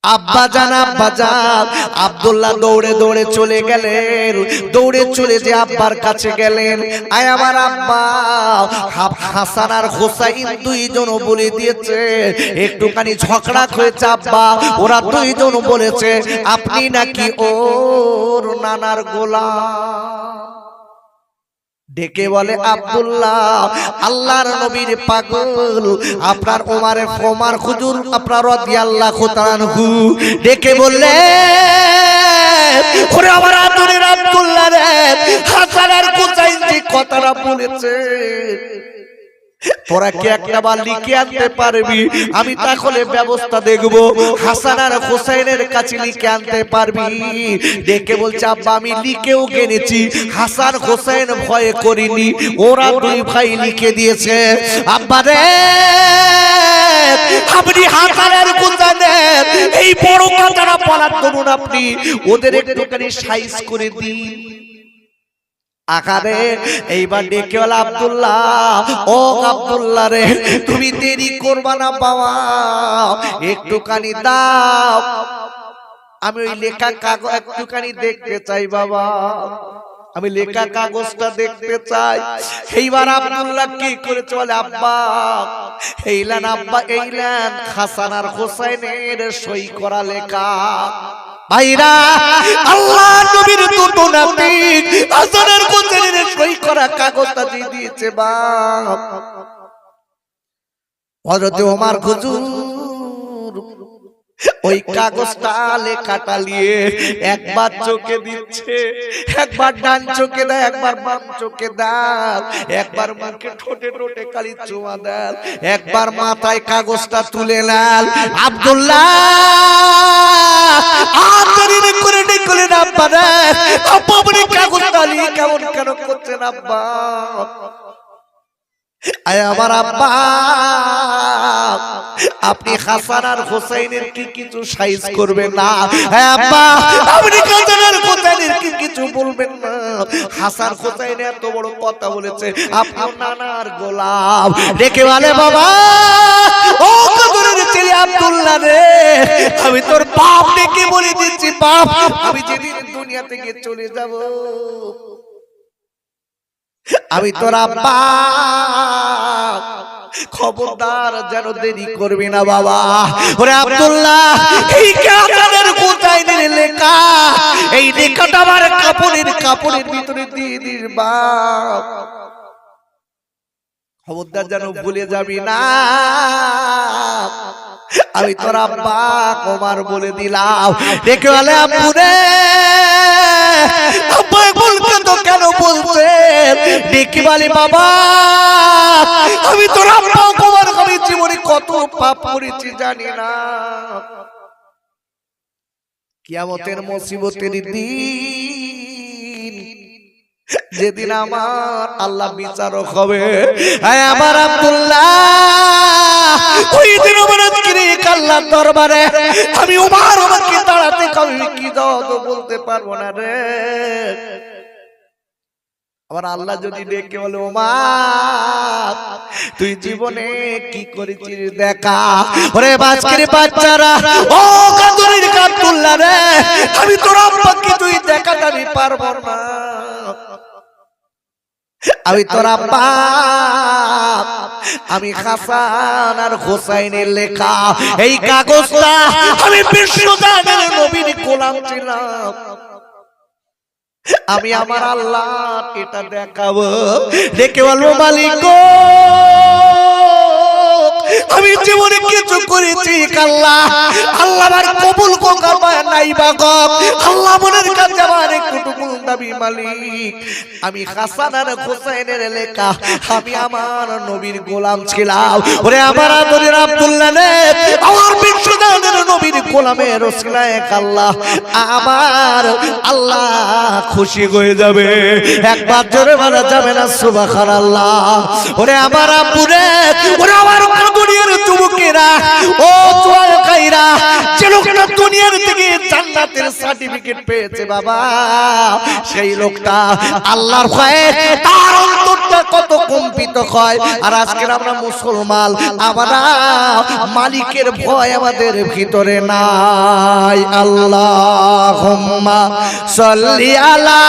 আব্বা জান আব্দুল্লাহ দৌড়ে দৌড়ে চলে গেলেন, দৌড়ে চলে যে আব্বার কাছে গেলেন, আয় আমার আব্বা, হাসান আর হুসাইন দুইজন বলে দিয়েছে একটুখানি ঝগড়া হয়েছে আব্বা, ওরা দুইজন বলেছে আপনি নাকি ওর নানার গোলাম। ডেকে বলে, আব্দুল্লাহ আল্লাহর নবীর পাগল আপনার ওমর হুজুর আপনার রাদিয়াল্লাহু তাআলা আনহু ডেকে বললে, ওরে আমার আদরের আব্দুল্লাহ রে, হাসান আর হুসাইন যে কথাটা বলেছে তোরা কি একটাবার লিখে আনতে পারবি? আমি তাহলে ব্যবস্থা দেখব। হাসান আর হুসাইনের কাছে লিখে আনতে পারবি? ডেকে বলছে, আব্বা আমি লিখেও গেনেছি, হাসান হুসাইন ভয় করিনি, ওরা দুই ভাই লিখে দিয়েছে। আব্বা রে, আপনি হাসান আর হুসাইনের এই বড় কথাটা বলার জন্য আপনি ওদের একটুখানি সাইজ করে দিন। আকারে এইবার ডেকে বলে, আব্দুল্লাহ ও আব্দুল্লাহ রে, তুমি দেরি করবা না বাবা, একটুখানি দাও, আমি ওই লেখা কাগজ একটুখানি দেখতে চাই বাবা, আমি লেখা কাগজটা দেখতে চাই। এইবার আব্দুল্লাহ কি করেছে বলে, আব্বা এইলেন, আব্বা এইলেন হাসান আর হুসাইনের সই করা লেখা। ভাইরা, আল্লাহ নবীর দুটো নাতি হাসান আর হুসাইনের সই করা কাগজটা দিয়ে দিয়েছে বাপ। হযরত ওমর হুজুর ওই কাগজটা লেখাটা নিয়ে একবার চোখে দিচ্ছে, একবার ডান চোখে দেয়, একবার বাম চোখে দেয়, একবার মুখে ঠোঁটে ঠোঁটে কালি চুমা দেয়, একবার মাথায় কাগজটা তুলে নেন। আব্দুল্লাহ আদরিন করে ডেকে না, আব্বা রে, আব্বা আপনি কাগজটা নিয়ে কেমন কেন করছেন আব্বা? আয় আমার আব্বা, আপনি হাসান আর হুসাইনের কি কিছু সাইজ করবেন না? হ্যাঁ আব্বা, আপনি হাসান আর হুসাইনের কি কিছু বলবেন না? হাসান হুসাইন এত বড় কথা বলেছে, আপনি নানার গোলাম। ডেকে বলে, বাবা ও কদরের ছেলে আব্দুল্লাহ রে, আমি তোর বাপ ডেকে বলে দিচ্ছি, বাপ আমি যেদিন দুনিয়া থেকে চলে যাব আমি তোর আব্বা, খবরদার যেন দেরি করবি না বাবা। ওরে আব্দুল্লাহ, এই কাগজের হুসাইনের লেখা, এই লেখাটা আমার কাপড়ের ভিতরে দিয়ে দিস বাপ, খবরদার যেন ভুলে যাবি না, আমি তোর আব্বা ওমর বলে দিলাম। দেখে বলে, আব্বু রে, আব্বা বলতে তো কেন বলছে? দেখি বলে, বাবা আমি তোর আব্বা ওমর, আমি জীবনে কত পাপ করেছি জানি না, কিয়ামতের মুসিবতের দিন যেদিন আমার আল্লাহ বিচারক হবে, আমার আব্দুল্লাহ ওই দিন আমার আল্লাহর দরবারে আমি ওমর আমাকে দাঁড়াতে কবে কি জবাব বলতে পারবো না রে। আবার আল্লাহ যদি ডেকে বলে, ওমর তুই জীবনে কি করেছিস দেখা। ওরে বাজকের বাচ্চারা, ও কাদুরির আব্দুল্লাহ রে, আমি তোর আব্বাকে তুই দেখাতে আমি পারবো না, আমি তোর আব্বা, আমি হাসান আর হুসাইনের লেখা এই কাগজটা আমি বিশ্বজাহানের নবীর গোলাম ছিলাম, আমি আমার আল্লাহ এটা দেখাবো। দেখে বলবো, মালিক গো আমি জীবনে কিছু করেছি আল্লাহ, আল্লাহ আমার কবুল করবে নাই বাবা। আল্লাহ মনের কাছে আমার একটুকু দাবি মালিক, আমি হাসান আর হোসেনের লেখা, আমি আমার নবীর গোলাম ছিলাম। ওরে আমার আদরের আব্দুল্লাহ রে, আমার বিশ্বদানের নবীর গোলামের ওসিলায় আল্লাহ আমার আল্লাহ খুশি হয়ে যাবে। একবার জোরে বলা যাবে না সুবহানাল্লাহ। ওরে আমার আব্বু রে, ওরে আমার দুনিয়ার যুবকেরা, ও জোয়ানকাইরা, যে লোকটা দুনিয়ার থেকে জান্নাতের সার্টিফিকেট পেয়েছে বাবা, সেই লোকটা আল্লাহর ভয়ে তার অন্তরটা কত কম্পিত হয়। আর আজকের আমরা মুসলমান, আমরা মালিকের ভয় আমাদের ভিতরে নাই। আল্লাহুম্মা সাল্লি আলা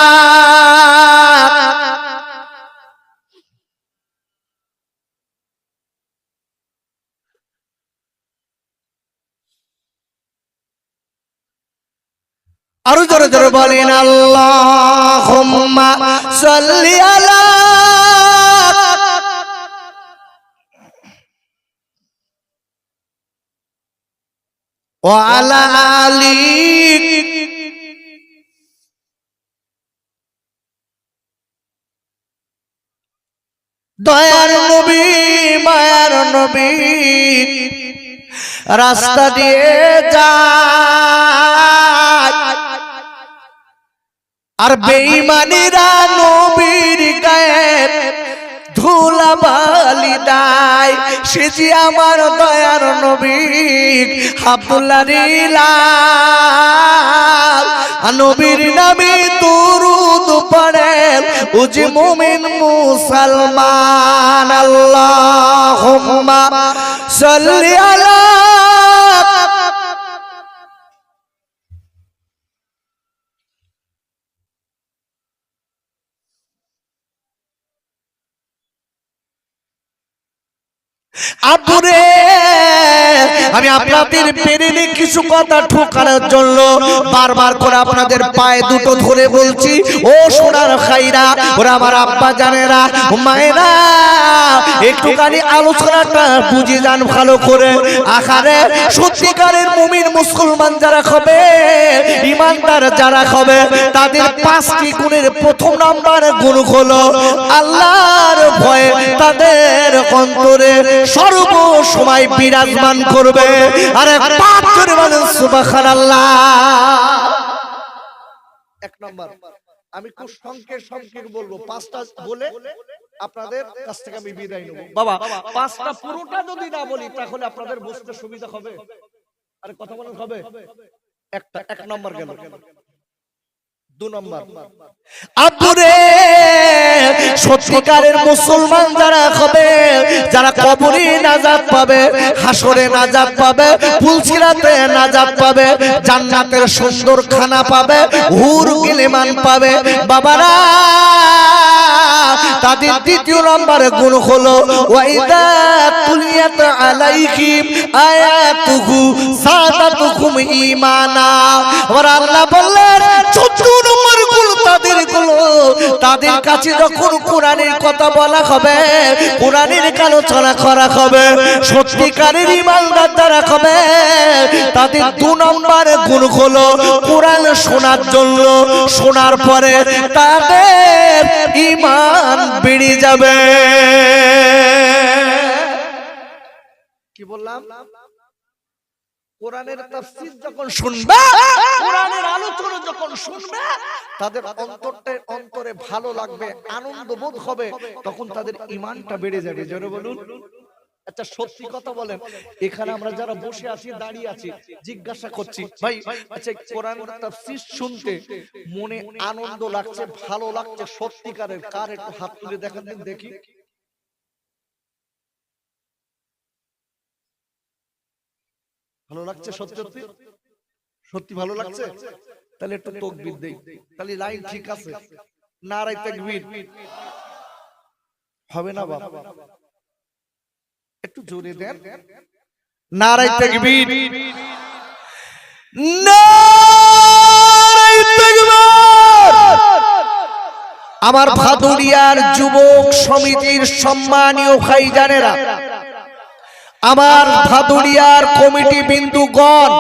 আরো জোরে জোরে বলেন আল্লাহুম্মা সাল্লি আলা ওয়া আলা আলি দয়ার নবী মায়ার নবী রাস্তা দিয়ে যায় আর বেঈমানিরা নবীর গায়ে ধুলাবালি দেয়। সে যে আমার দয়ার নবী আব্দুল্লাহ রিলাল, নবীর নামে দুরূদ পড়ে ও যে মুমিন মুসলমান। আল্লাহুম্মা সাল্লি আলা আব্বুরে, আমি আপনাদের পেরেনে কিছু কথা ঠোকানোর জন্য বারবার করে আপনাদের পায়ে দুটো ধরে বলছি, ও সোনার খাইরা, ওরা আমার আব্বা জানেরা, মায়েরা, একটুখানি আলোচনাটা বুঝে যান ভালো করে। আখারে সত্যিকারের মুমিন মুসলমান যারা হবে, ইমানদার যারা হবে, তাদের 5টি গুণের প্রথম নাম্বার গুণ হলো আল্লাহর ভয় তাদের অন্তরে সর্ব সময় বিরাজমান করবে। আর পাপ করে বলেন সুবহানাল্লাহ। 1 নাম্বার, আমি খুব সংক্ষেপে বলবো, 5টা বলে আপনাদের কাছ থেকে আমি বিদায় নেব। বাবা 5টা পুরোটা যদি না বলি তাহলে আপনাদের বুঝতে সুবিধা হবে। আরে কথা বলেন হবে? 1 নাম্বার গেল। 2 নাম্বার, আব্বুরে, সত্যিকারের মুসলমান যারা হবে, যারা কবরে নাজাত পাবে, হাসরে নাজাত পাবে, পুলসিরাতে নাজাত পাবে, জান্নাতের সুন্দর খানা পাবে, হুর গিলেমান পাবে বাবারা, তাদের 2য় নম্বর গুণ হলো ওয়াইদা তুলিয়াত আলাইহিম আয়াতুহু সাদাতুকুম ঈমানা। আর আল্লাহ বললেন 14 নম্বর গুণ তাদের গুলো, তাদের কাছে যখন কোরআনের কথা বলা হবে, কোরআনের আলোচনা করা হবে, সত্যিকারের ঈমানদার যারা হবে, তাদের 2 নম্বর গুণ হলো কোরআন শোনার জন্য, শোনার পরে তাদের ঈমান বেড়ে যাবে। কি বললাম? কোরআনের তাফসীর যখন শুনবে, কোরআনের আলোচনা যখন শুনবে, তাদের অন্তরে ভালো লাগবে, আনন্দ বোধ হবে, তখন তাদের ঈমানটা বেড়ে যাবে। জোরে বলুন। আচ্ছা সত্যি কথা বলেন, এখানে আমরা যারা বসে আছি, দাঁড়িয়ে আছি, জিজ্ঞাসা করছি ভাই, আচ্ছা কোরআনের তাফসীর শুনতে মনে আনন্দ লাগছে, ভালো লাগছে সত্যিকারের, কার একটু হাত তুলে দেখান দিন দেখি। ভালো লাগছে? সত্যি সত্যি সত্যি ভালো লাগছে? তাহলে একটু তাকবীর দেই, তাহলে লাইন ঠিক আছে। নারায়ে তাকবীর হবে না বাবা? একটু জোরে দেন। নারায়ে তাকবীর, নারায়ে তাকবীর। আমার ভাদুরিয়ার যুবক সমিতির সম্মানীয় ভাইজানেরা, আমার ভাদুরিয়ার কমিটি বিন্দুগণ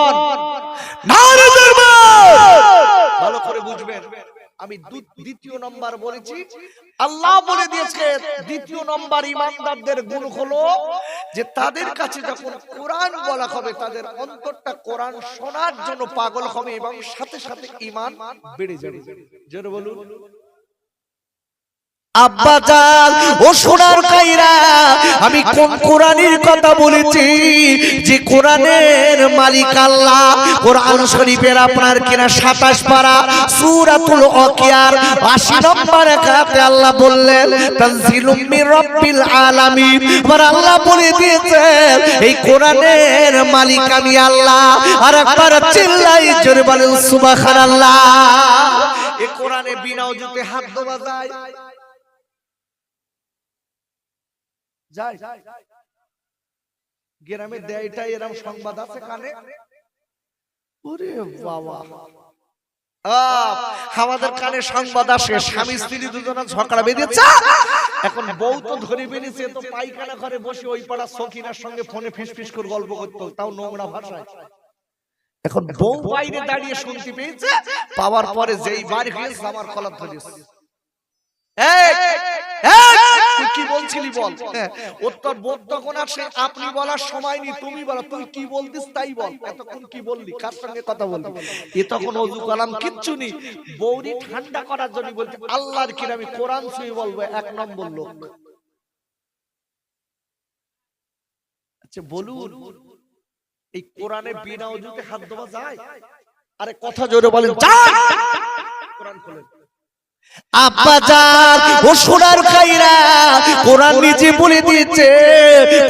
নারে দরবার, ভালো করে বুঝবেন। আমি দ্বিতীয় নম্বর বলেছি, আল্লাহ বলে দিয়েছে দ্বিতীয় নম্বর ইমানদারদের গুণ হলো যে তাদের কাছে যখন কোরআন বলা হবে তাদের অন্তরটা কোরআন শোনার জন্য পাগল হবে এবং সাথে সাথে ঈমান বেড়ে যাবে। জোরে বলুন। আব্বা জান ও সোনার কাইরা, আমি কোন কোরআনের কথা বলেছি? যে কোরআনের মালিক আল্লাহ। কোরআন শরীফের আপনার কিনা 27 পারা সূরাতুল ওয়াকিয়ার 80 নম্বর আয়াতে আল্লাহ বললেন তানজিলুম মির রাব্বিল আলামিন। আর আল্লাহ বলে দিয়েছেন এই কোরআনের মালিক আমি আল্লাহ। আর একবার চিল্লাই জোরে বলেন সুবহানাল্লাহ। এই কোরআনে বিনা ওযুতে হাত ধোয়া যায়? যায়? গ্রামে দেয়টা এরকম সংবাদ আছে কানে? ওরে বাবা, আমাদের কানে সংবাদ আসে স্বামী স্ত্রী দুজনে ঝগড়া বেঁধেছে, এখন বউ তো ধরে বেরিয়েছে, তো পায়খানা ঘরে বসে ওই পাড়া সখিনার সঙ্গে ফোনে ফিসফিস করে গল্প করতো, তাও নোংরা ভাষায়। এখন বউ বাইরে দাঁড়িয়ে শুনতে পেয়েছে, পাওয়ার পরে যেই বাড়ি হয়েছে আমার কলার ধরেছে, তুই কি বলছিলি বল। ওর তোর বোধ তখন আসে, আপনি বলার সময় নেই, তুমি বলো, তুই কি বলতিস তাই বল, এতক্ষণ কি বললি, কার সঙ্গে কথা বললি। এ তখন ওযু কালাম কিচ্ছু নেই, বৌরি ঠান্ডা করার জন্য বলতে আল্লাহর কি আমি কোরআন ছুঁয়ে বলবো, 1 নম্বর লোক। আচ্ছা বলুন, এই কোরআনে বিনা ওযুতে হাত ধোয়া যায়? আরে কথা জোরে বলেন, যায়। কোরআন খোলেন। আব্বা জান ও সোনার খাইরা, কোরআন নিজে বলে দিয়েছে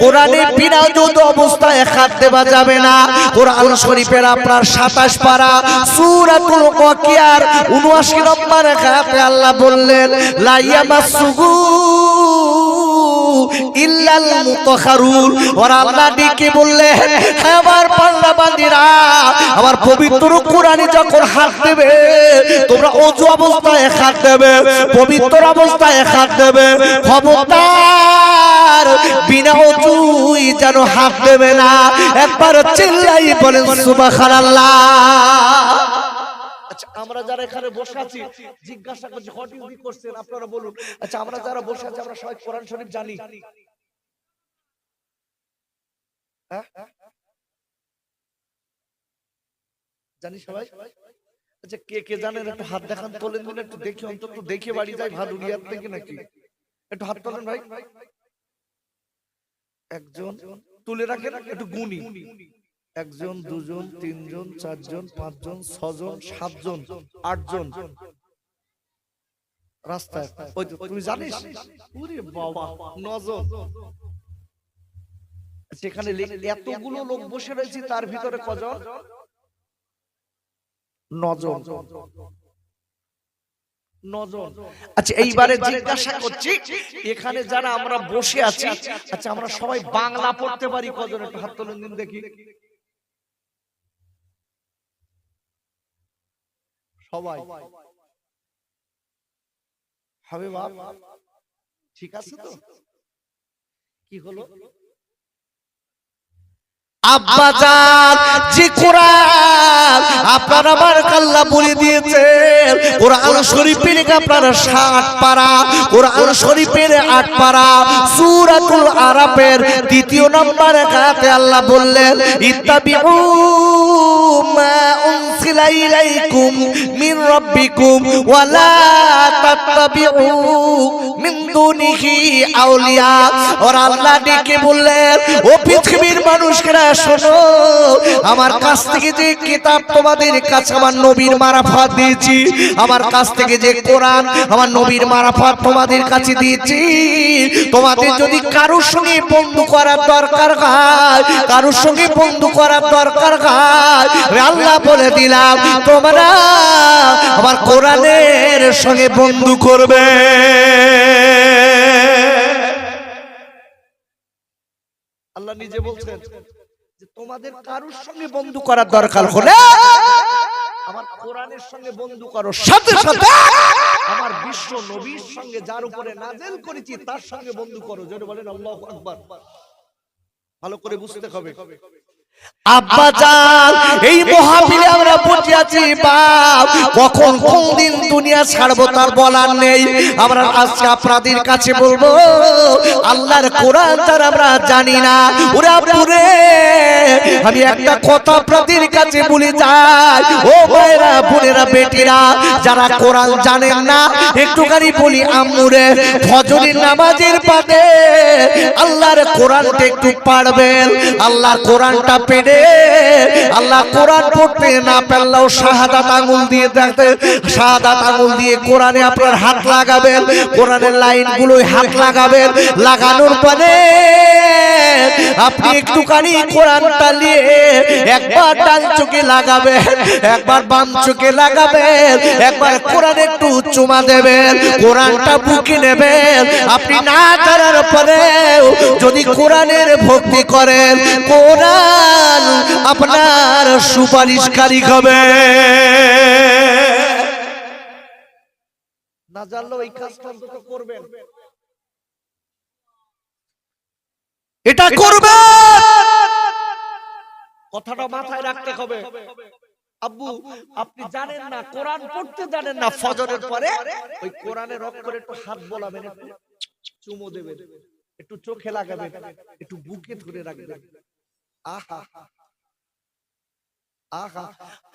কোরআনে বিনা ওযুতে অবস্থায় হাত দেওয়া যাবে না। কোরআন শরীফের আপনার 27 পারা সূরাতুল ওয়াকিয়ার 79 নম্বর আয়াতে আল্লাহ বললেন লা ইয়ামাসসুহু ইল্লাল মুতাহহারুন। আর আল্লাহ ডেকে বললেন আমার বান্দা বান্দীরা, আমার পবিত্র কোরআনে যখন হাত দেবে তোমরা ওযু অবস্থায় হাত দেবে, পবিত্র অবস্থায় হাত দেবে, খবরদার বিনা ওযুই যেন হাত দেবে না। একবার চিল্লাই বলেন সুবহানাল্লাহ। আচ্ছা আমরা যারা এখানে বসে আছি জিজ্ঞাসা করছি হোয়াট ইজ দি কোশ্চেন, আপনারা বলুন। আচ্ছা আমরা যারা বসে আছি আমরা সবাই কোরআন শরীফ জানি? জানি সবাই? আচ্ছা কে কে জানেন একটু হাত দেখান, তোলেন দিন একটু দেখি, অন্তত দেখে বাড়ি যাই ভাদুরিয়ার থেকে নাকি। একটু হাত তোলেন ভাই, একজন তুলে রাখেন, একটু গুনি। 1 জন 2 জন 3 জন 4 জন 5 জন 6 জন 7 জন 8 জন রাস্তায়। ওই তো তুই জানিস? ওরে বাবা 9 জন। সেখানে এতগুলো লোক বসে রয়েছে, তার ভিতরে কজন? 9 জন। 9 জন। আচ্ছা এইবারে জিজ্ঞাসা করছি এখানে যারা আমরা বসে আছি, আচ্ছা আমরা সবাই বাংলা পড়তে পারি কজন? একটু হাত তোলেন দিন দেখি। সবাই হবে বাপ? ঠিক আছে তো? কি হলো? আব্বা জান যে কোরআন আপনার আমার আল্লাহ বলে দিয়েছে, কোরআন শরীফের আপনার 60 পারা, কোরআন শরীফের 8 পারা সূরাতুল আরাফের 2 নম্বর আয়াতে আল্লাহ বললেন ইত্তাবিউ মা উনসিলা ইলাইকুম মিন রাব্বিকুম ওয়া লা তাত্তাবিউ মিন দুনিহি আউলিয়া। আর আল্লাহ ডেকে বললেন ও পৃথিবীর মানুষরা শোনো, আমার কাছ থেকে যে কিতাব তোমাদের কাছে আমার নবীর মারফত দিয়েছি, আমার কাছ থেকে যে কোরআন আমার নবীর মারফত তোমাদের কাছে দিয়েছি, তোমাদের যদি কারোর সঙ্গে বন্ধু করার দরকার হয়, কারোর সঙ্গে বন্ধু করার দরকার হয়, আল্লাহ বলে দিলাম তোমরা আমার কোরআনের সঙ্গে বন্ধু করবে। আল্লাহ নিজে বলছেন যে তোমাদের কারোর সঙ্গে বন্ধু করার দরকার হলে আমার কোরআনের সঙ্গে বন্ধু করো, সাথে সাথে আমার বিশ্ব নবীর সঙ্গে যার উপরে নাযিল করেছি তার সঙ্গে বন্ধু করো। জোরে বলেন আল্লাহু আকবার। ভালো করে বুঝতে হবে। আব্বা জান এই মহাবিলে আমরা বসে আছি বাপ, কখন কোন দিন দুনিয়া ছাড়বো তার বলার নেই। আমরা আজকে আপনাদের কাছে বলবো আল্লাহর কোরআন তার আমরা জানি না। ওরে আপুরে আমি একটা কথা আপনাদের কাছে বলে যাই, ও ভাইরা বোনেরা বেটিরা যারা কোরআন জানেন না একটুখানি বলি আম্মুরে, ফজরের নামাজের পাতে আল্লাহর কোরআনটা একটু পারবেন। আল্লাহর কোরআনটা পেড়ে আল্লাহ কোরআন পড়তে না পারলেও শাহাদাত আঙ্গুল দিয়ে দেখতে, শাহাদাত আঙ্গুল দিয়ে কোরআনে আপনার হাত লাগাবেন, কোরআনের লাইনগুলোই হাত লাগাবেন। লাগানোর পরে আপনি একটুখানি কোরআনটা নিয়ে একবার ডান চোখে লাগাবেন, একবার বাম চোখে লাগাবেন, একবার কোরআন একটু চুমা দেবেন, কোরআনটা বুকে নেবেন। আপনি না জানার পরেও যদি কোরআনের ভক্তি করেন কোরআন আপনার সুপারিশকারী হবে। না জানলেও এই কাজটা অন্তত করবেন, এটা করবেন, কথাটা মাথায় রাখতে হবে। আব্বু আপনি জানেন না, কোরআন পড়তে জানেন না, ফজরের পরে ওই কোরআনের অক্ষরে একটু হাত বোলাবেন, একটু চুমু দেবেন, একটু চোখে লাগাবেন, একটু বুকে ধরে রাখবেন। আহা আহা,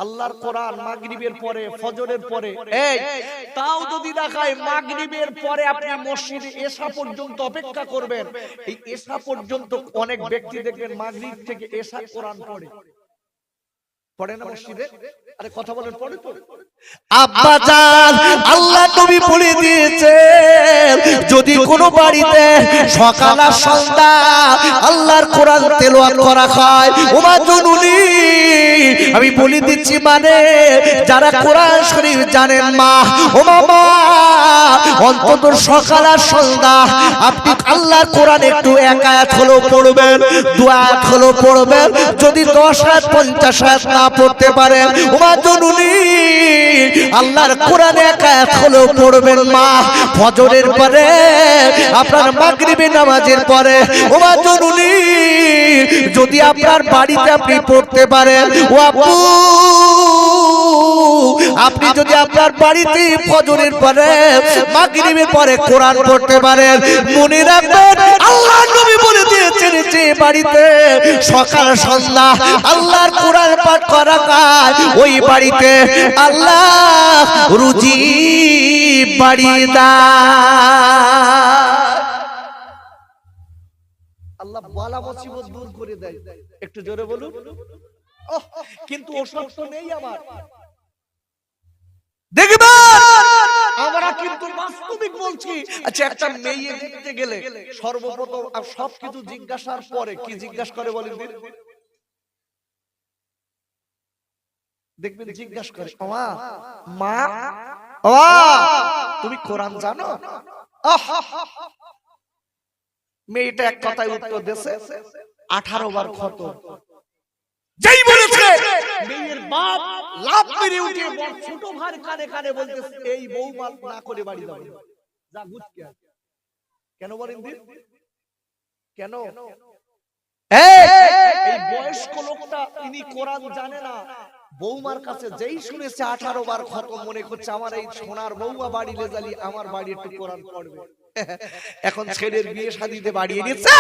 আল্লাহর কোরআন মাগরিবের পরে ফজরের পরে, এই তাও যদি দেখায় মাগরিবের পরে আপনি মসজিদে এশা পর্যন্ত অপেক্ষা করবেন। এই এশা পর্যন্ত অনেক ব্যক্তি দেখবেন মাগরিব থেকে এশা কোরআন পড়ে, পড়ে না মসজিদে? আরে কথা বলেন, পড়ে তো। আব্বা জান আল্লাহ নবী বলে দিয়েছেন যদি কোনো বাড়িতে সকাল আর সন্ধ্যা আল্লাহর কোরআন তেলাওয়াত করা হয়, ওমা জননী আমি বলে দিচ্ছি মানে যারা কোরআন শরীফ জানেন মা, ওমা মা অন্তত সকাল আর সন্ধ্যা আপনি আল্লাহর কোরআন একটু এক আয়াত হলো পড়বেন, দু আয়াত হলো পড়বেন। যদি 10 আয়াত 50 আয়াত না পড়তে পারেন ওমা জননী আল্লাহর কোরআন এক আয়াত হলো পড়বেন মা। ফজরের পরে আপনার মাগরিবের নামাজের পরে ওমা জননী যদি আপনার বাড়িতে আপনি পড়তে পারেন, ও আপু আপনি যদি আপনার বাড়িতে ফজরের পরে মাগরিবের পরে কোরআন পড়তে পারেন, মনে রাখবেন আল্লাহর নবী বলে দিয়েছেন যে বাড়িতে সকাল সন্ধ্যা আল্লাহর কোরআন পাঠ করা হয় ওই বাড়িতে আল্লাহ রুজি বাড়িয়ে দেয়। আল্লাহ বালা মুসিবত দূর করে দেয়। একটু জোরে বলুন। কিন্তু ওসব তো নেই আমার। দেখবেন আমরা কিন্তু বাস্তবিক বলছি। আচ্ছা একটা মেয়ে দেখতে গেলে সর্বপ্রথম সবকিছু জিজ্ঞাসার পরে কি জিজ্ঞাসা করে বলেন দিন? দেখবেন জিজ্ঞাসা করে মা মা তুমি কোরআন জানো? মেয়েটা এক কথায় উত্তর দিয়েছে 18 বার খতম। যেই বলেছে মেয়ের বাপ লাফ মেরে উঠে ছোট ভাই কানে কানে বলতেছে এই বৌমা না করে বাড়ি যাবে যা গুছকে। কেন বলেন দিন? কেন? এই বয়স্ক লোকটা ইনি কোরআন জানে না, বৌমার কাছে যেই শুনেছে 18 বার খতম মনে করছে আমার এই সোনার বৌমা বাড়ি লেজালি আমার বাড়ি একটু কোরআন পড়বে। এখন ছেলের বিয়ে শাদীতে বাড়িয়ে নিচ্ছে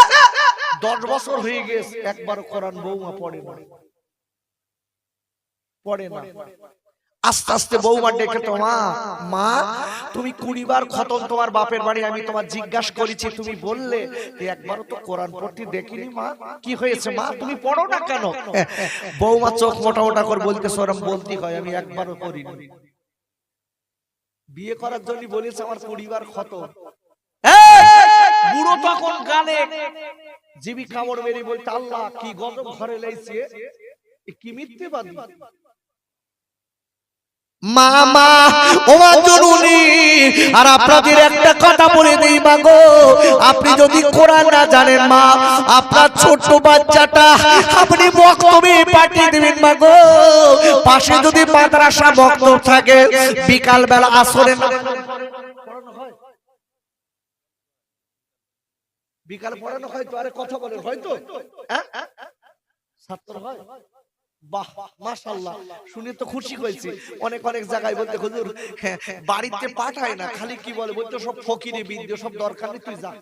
10 বছর হয়ে গেছে একবারও কোরআন বৌমা পড়ে না, পড়ে না। আস্তে আস্তে বৌমা ডেকে তো মা তুমি 20 বার খতম তোমার বাপের বাড়ি আমি তোমার জিজ্ঞাসা করেছি তুমি বললে একবারও তো কোরআন পড়তে দেখিনি মা, কি হয়েছে মা তুমি পড়ো না কেন? বৌমা চোখ মোটা মোটা করে বলতেছে ওরম বলতে হয় আমি একবারও করিনি। বিয়ে করার জন্য বলেছে আমার 20 বার খতম। বুড়ো তখন গানে জিবি কামড় মেরে বলতে আল্লাহ কি গজব ঘরে লাইছে, কি মিথ্যেবাদী। মামা ওমা জননী আর আপনাদের একটা কথা বলে দেই মাগো, আপনি যদি কোরআন না জানেন মা আপনার ছোট বাচ্চাটা আপনি বক্তব্যে পাঠিয়ে দেবেন মাগো। পাশে যদি মাদ্রাসা বক্তব্য থাকে বিকাল বেলা আসরে বিকালে পড়ানো হয় তো, আরে কথা বলেন হয়তো, ছাত্র হয়। বাহ মাশাআল্লাহ, শুনে তো খুশি হয়েছি। অনেক অনেক জায়গায় বলতে হুজুর বাড়িতে পাঠায় না, খালি কি বলে বলতে সব ফকিরি বিদ্যে, সব দরকার নেই, তুই যা।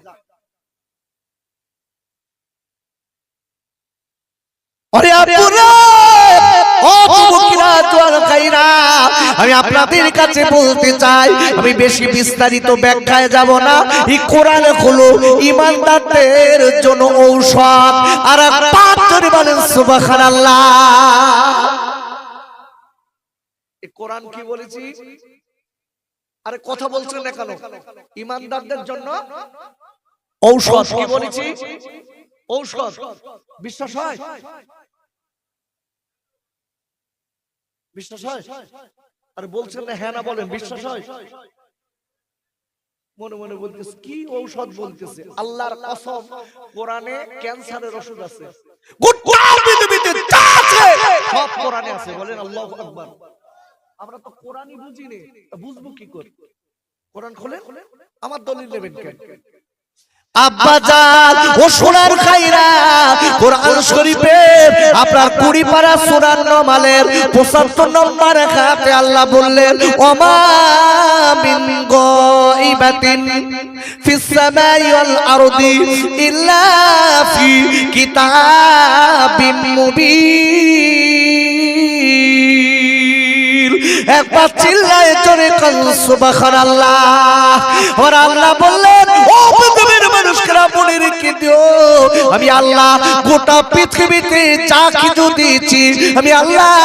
আমি আপনাদের কাছে বলতে চাই, আমি বেশি বিস্তারিত ব্যাখ্যায় যাব না। এই কোরআন হলো ঈমানদারদের জন্য ঔষধ। আর পাঁচ জোরে বলেন সুবহানাল্লাহ। এই কোরআন কি বলেছি? আরে কথা বলছেন না কেন? ঈমানদারদের জন্য ঔষধ কি বলেছি? ঔষধ। বিশ্বাস হয়? বিশ্বাস হয়? আরে বলছেন না হ্যাঁ না বলেন, বিশ্বাস হয়? মনে মনে বলতেছে কি ঔষধ বলতেছে? আল্লাহর কসম, কোরআনে ক্যান্সারের ওষুধ আছে, গোটা পৃথিবীতে যা আছে সব কোরআনে আছে। বলেন আল্লাহু আকবার। আমরা তো কোরআনই বুঝি না, বুঝবো কি করে? কোরআন খোলেন, আমার দলিল নেবেন কেন? আব্বাজান ও সোনার খাইরা, কোরআন শরীফে আপনার 20 পারা সূরা নমালের 75 নম্বর আয়াতে আল্লাহ বললেন, ওমা মিন গাইবাতিন ফিস সামাই ওয়াল আরদি ইল্লা ফি কিতাবিম মুবিন। একবার চিল্লায়ে জোরে কল সুবহানাল্লাহ। আর আল্লাহ বললেন, ও পৃথিবীর মানুষরা মনে রেখে দিও, আমি আল্লাহ গোটা পৃথিবীতে যা কিছু দিয়েছি, আমি আল্লাহ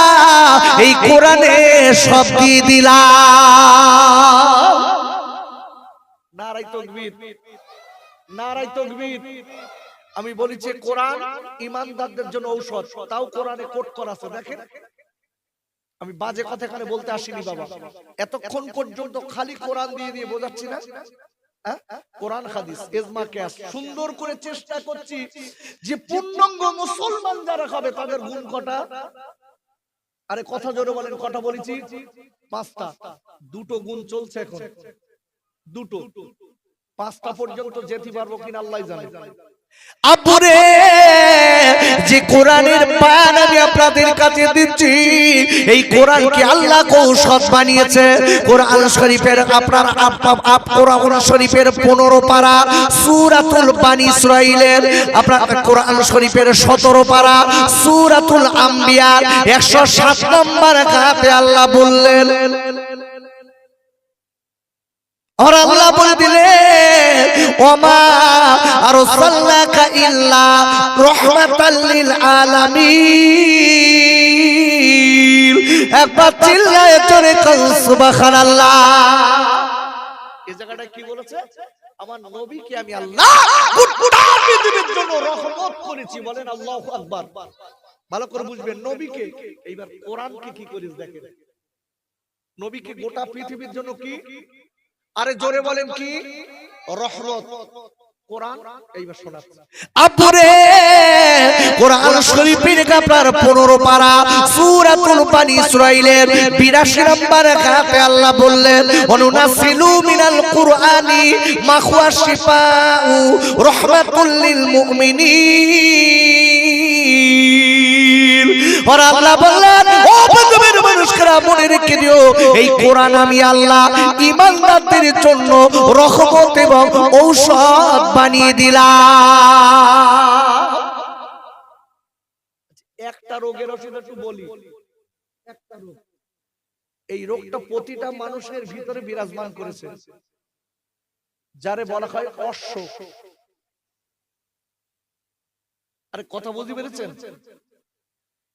এই কোরআনে সব দিয়ে দিলাম। নারায়ে তাকবীর, নারায়ে তাকবীর। আমি বলেছি কোরআন ঈমানদারদের জন্য ঔষধ, তাও কোরআনে কোট করা আছে দেখেন। আমি বাজে কথা এখানে বলতে আসিনি বাবা, এতক্ষণ পর্যন্ত খালি কোরআন দিয়ে দিয়ে বোঝাচ্ছি না। কোরআন হাদিস ইজমা কিয়াস সুন্দর করে চেষ্টা করছি যে পূর্ণাঙ্গ মুসলমান যারা হবে তাদের গুণ কটা। আরে কথা জোরে বলেন, কটা বলেছি? 5টা। দুটো গুণ চলছে এখন, দুটো। 5টা পর্যন্ত যেতে পারবো কিনা আল্লাহ জানে। আব্বুরে, যে কোরআনের বয়ান আমি আপনাদের কাছে দিচ্ছি, এই কোরআনকে আল্লাহ ঔষধ বানিয়েছে। কোরআন শরীফের আপনার কোরআন শরীফের 15 পারা সূরাতুল বানী ইসরাঈলের, আপনার কোরআন শরীফের 17 পারা সূরাতুল আম্বিয়া 107 নম্বর আয়াতে আল্লাহ বললেন, और अल्लाह बोल दिले ओमा अरसलनाका इल्ला रहमाताल लिल आलामीन। एक बार चिल्लाए जोरे कल सुबहानाल्लाह। এই জায়গাটা কি বলেছে? আমার নবীকে আমি আল্লাহ গোটা পৃথিবীর জন্য রহমত করেছি। বলেন আল্লাহু আকবার। ভালো করে বুঝবেন নবীকে। এইবার কোরআনকে কি করিস দেখেন। নবীকে গোটা পৃথিবীর জন্য কি? আরে জোরে বলেন কি? রহমত। কোরআন এইবার শোনাচ্ছি। আব্বুরে, কোরআন শরীফের আপনার 15 পারা সূরাতুল বানী ইসরাঈলের 82 নম্বর আয়াতে আল্লাহ বললেন, অনুনাসিলু মিনাল কুরআনি মা হুয়া শিফাউ রাহমাতুল লিল মুমিনিন। আর আল্লাহ বললেন, ও পৃথিবীর মানুষরা মনে রেখে দিও, এই কোরআন আমি আল্লাহ ঈমানদারদের জন্য রহমত এবং ঔষধ বানিয়ে দিলাম। একটা রোগের ওষুধ একটু বলি। একটা রোগ, এই রোগটা প্রতিটা মানুষের ভিতরে বিরাজমান করেছে, যারে বলা হয় অশ্ব। আরে কথা বুঝতে পেরেছেন?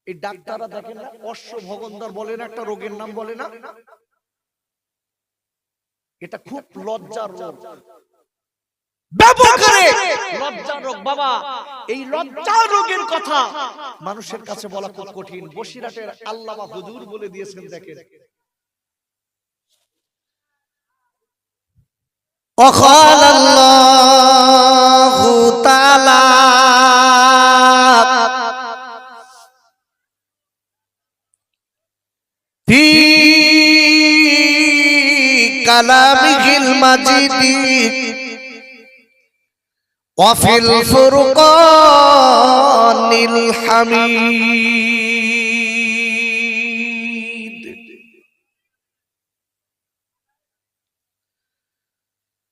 এই ডাক্তাররা দেখেন না, অশ্ব ভগন্দর বলে না, একটা রোগের নাম বলে না। এটা খুব লজ্জার রোগ, লজ্জার রোগ বাবা। এই লজ্জার রোগের কথা মানুষের কাছে বলা খুব কঠিন। বসিরহাটের আল্লামা হুজুর বলে দিয়েছেন দেখেন, وقال الله تعالى في كلامه المجيد ওয়াফিল ফুরকানিল হামিদ।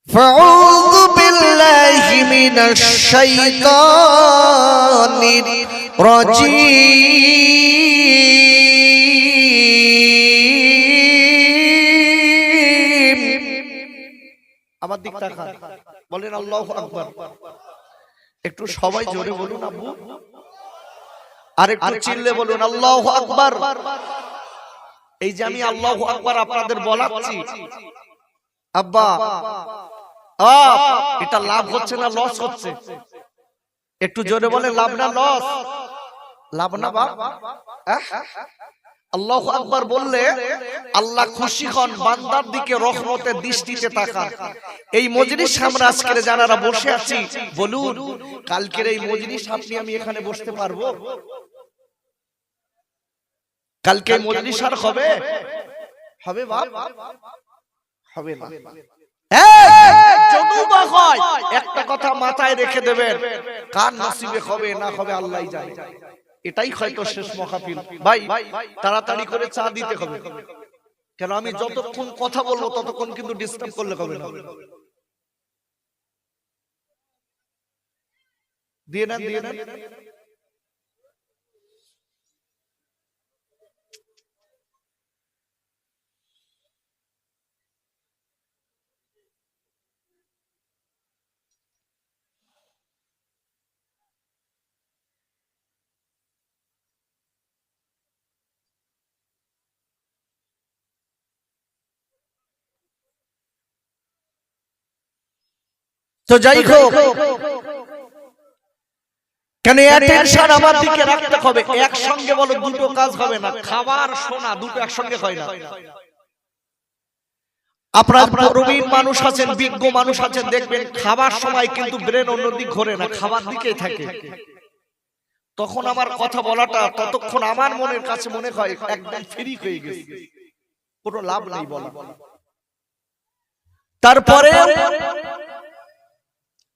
ফাউযু বিল্লাহি মিনাশ শাইতানির রাজীম। আমার দিক তাকান, বলেন আল্লাহু আকবার। একটু সবাই জোরে বলুন আব্বু, আর একটু চিল্লে বলুন আল্লাহু আকবার। এই যে আমি আল্লাহু আকবার আপনাদের বলাচ্ছি, আব্বা এটা লাভ হচ্ছে না লস হচ্ছে? একটু জোরে বলে, লাভ না লস? লাভ না বাপ। আল্লাহু আকবার বললে আল্লাহ খুশি হন, বান্দার দিকে রহমতের দৃষ্টিতে তাকান। এই মজলিস আমরা আজকে যারা বসে আছি, বলুন কালকের এই মজলিস আপনি আমি এখানে বসতে পারবো? কালকে মজলিস আর হবে? হবে বাপ? হবে না। একটা কথা মাথায় রেখে দেবেন, কার নসিবে হবে না হবে আল্লাহই জানে। এটাই হয়তো শেষ মাহফিল। ভাই তাড়াতাড়ি করে চা দিতে হবে, কেন আমি যতক্ষণ কথা বলবো ততক্ষণ কিন্তু ডিস্টার্ব করলে হবে না। দিয়ে নেন, দিয়ে নেন। তো যাই হোক, কেন অ্যাটেনশন আমার দিকে রাখতে হবে। একসঙ্গে বলো, দুটো কাজ হবে না। খাবার শোনা দুটো একসঙ্গে হয় না। আপনার প্রবীণ মানুষ আছেন, বিজ্ঞ মানুষ আছেন, দেখবেন খাবার সময় কিন্তু ব্রেন অন্যদিক ঘোরে না, খাবার দিকেই থাকে। তখন আমার কথা বলাটা ততক্ষণ আমার মনের কাছে মনে হয় একদম ফ্রি হয়ে গেছে, কোনো লাভ নাই বলা। তারপরে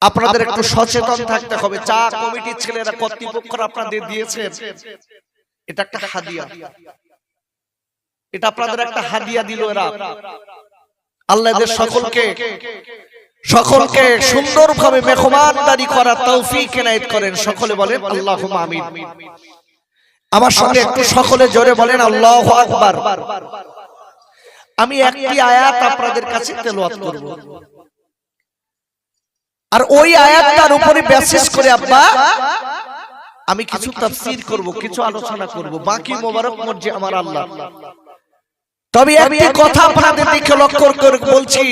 আপনাদের একটু সচেতন থাকতে হবে। চা কমিটির ছেলেরা, কর্তৃপক্ষরা আপনাদের দিয়েছেন, এটা একটা হাদিয়া। এটা আপনাদের একটা হাদিয়া দিল এরা। আল্লাহ এদের সকলকে সুন্দরভাবে মেহমানদারি করার তৌফিক এনায়েত করেন। সকলে বলেন আল্লাহুম্মা আমিন। আমার সঙ্গে একটু সকলে জোরে বলেন আল্লাহু আকবার। আমি একটি আয়াত আপনাদের কাছে তেলাওয়াত করব, আর ওই আয়াতটার উপরে বেসিস করে আব্বা আমি কিছু তাফসীর করব, কিছু আলোচনা করব। বাকি মোবারক মর্জি আমার আল্লাহ। তবে একটি কথা আপনাদের দিকে লক্ষ্য করে বলছি,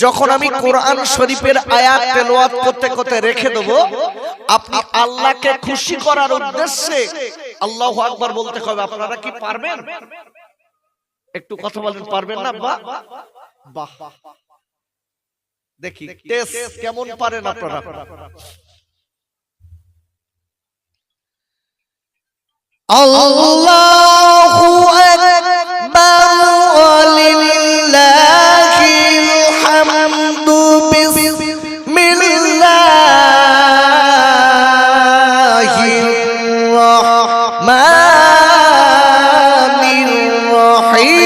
যখন আমি কোরআন শরীফের আয়াত তেলাওয়াত করতে করতে রেখে দেব, আপনি আল্লাহকে খুশি করার উদ্দেশ্যে আল্লাহু আকবার বলতে হবে। আপনারা কি পারবেন? একটু কথা বলেন, পারবেন না? বাহ বাহ, দেখি টেস্ট কেমন পারেন আপনারা। আল্লাহু আকবার ওয়ালিল্লাহিল হামদু বিসমিল্লাহির রাহমানির রাহিম।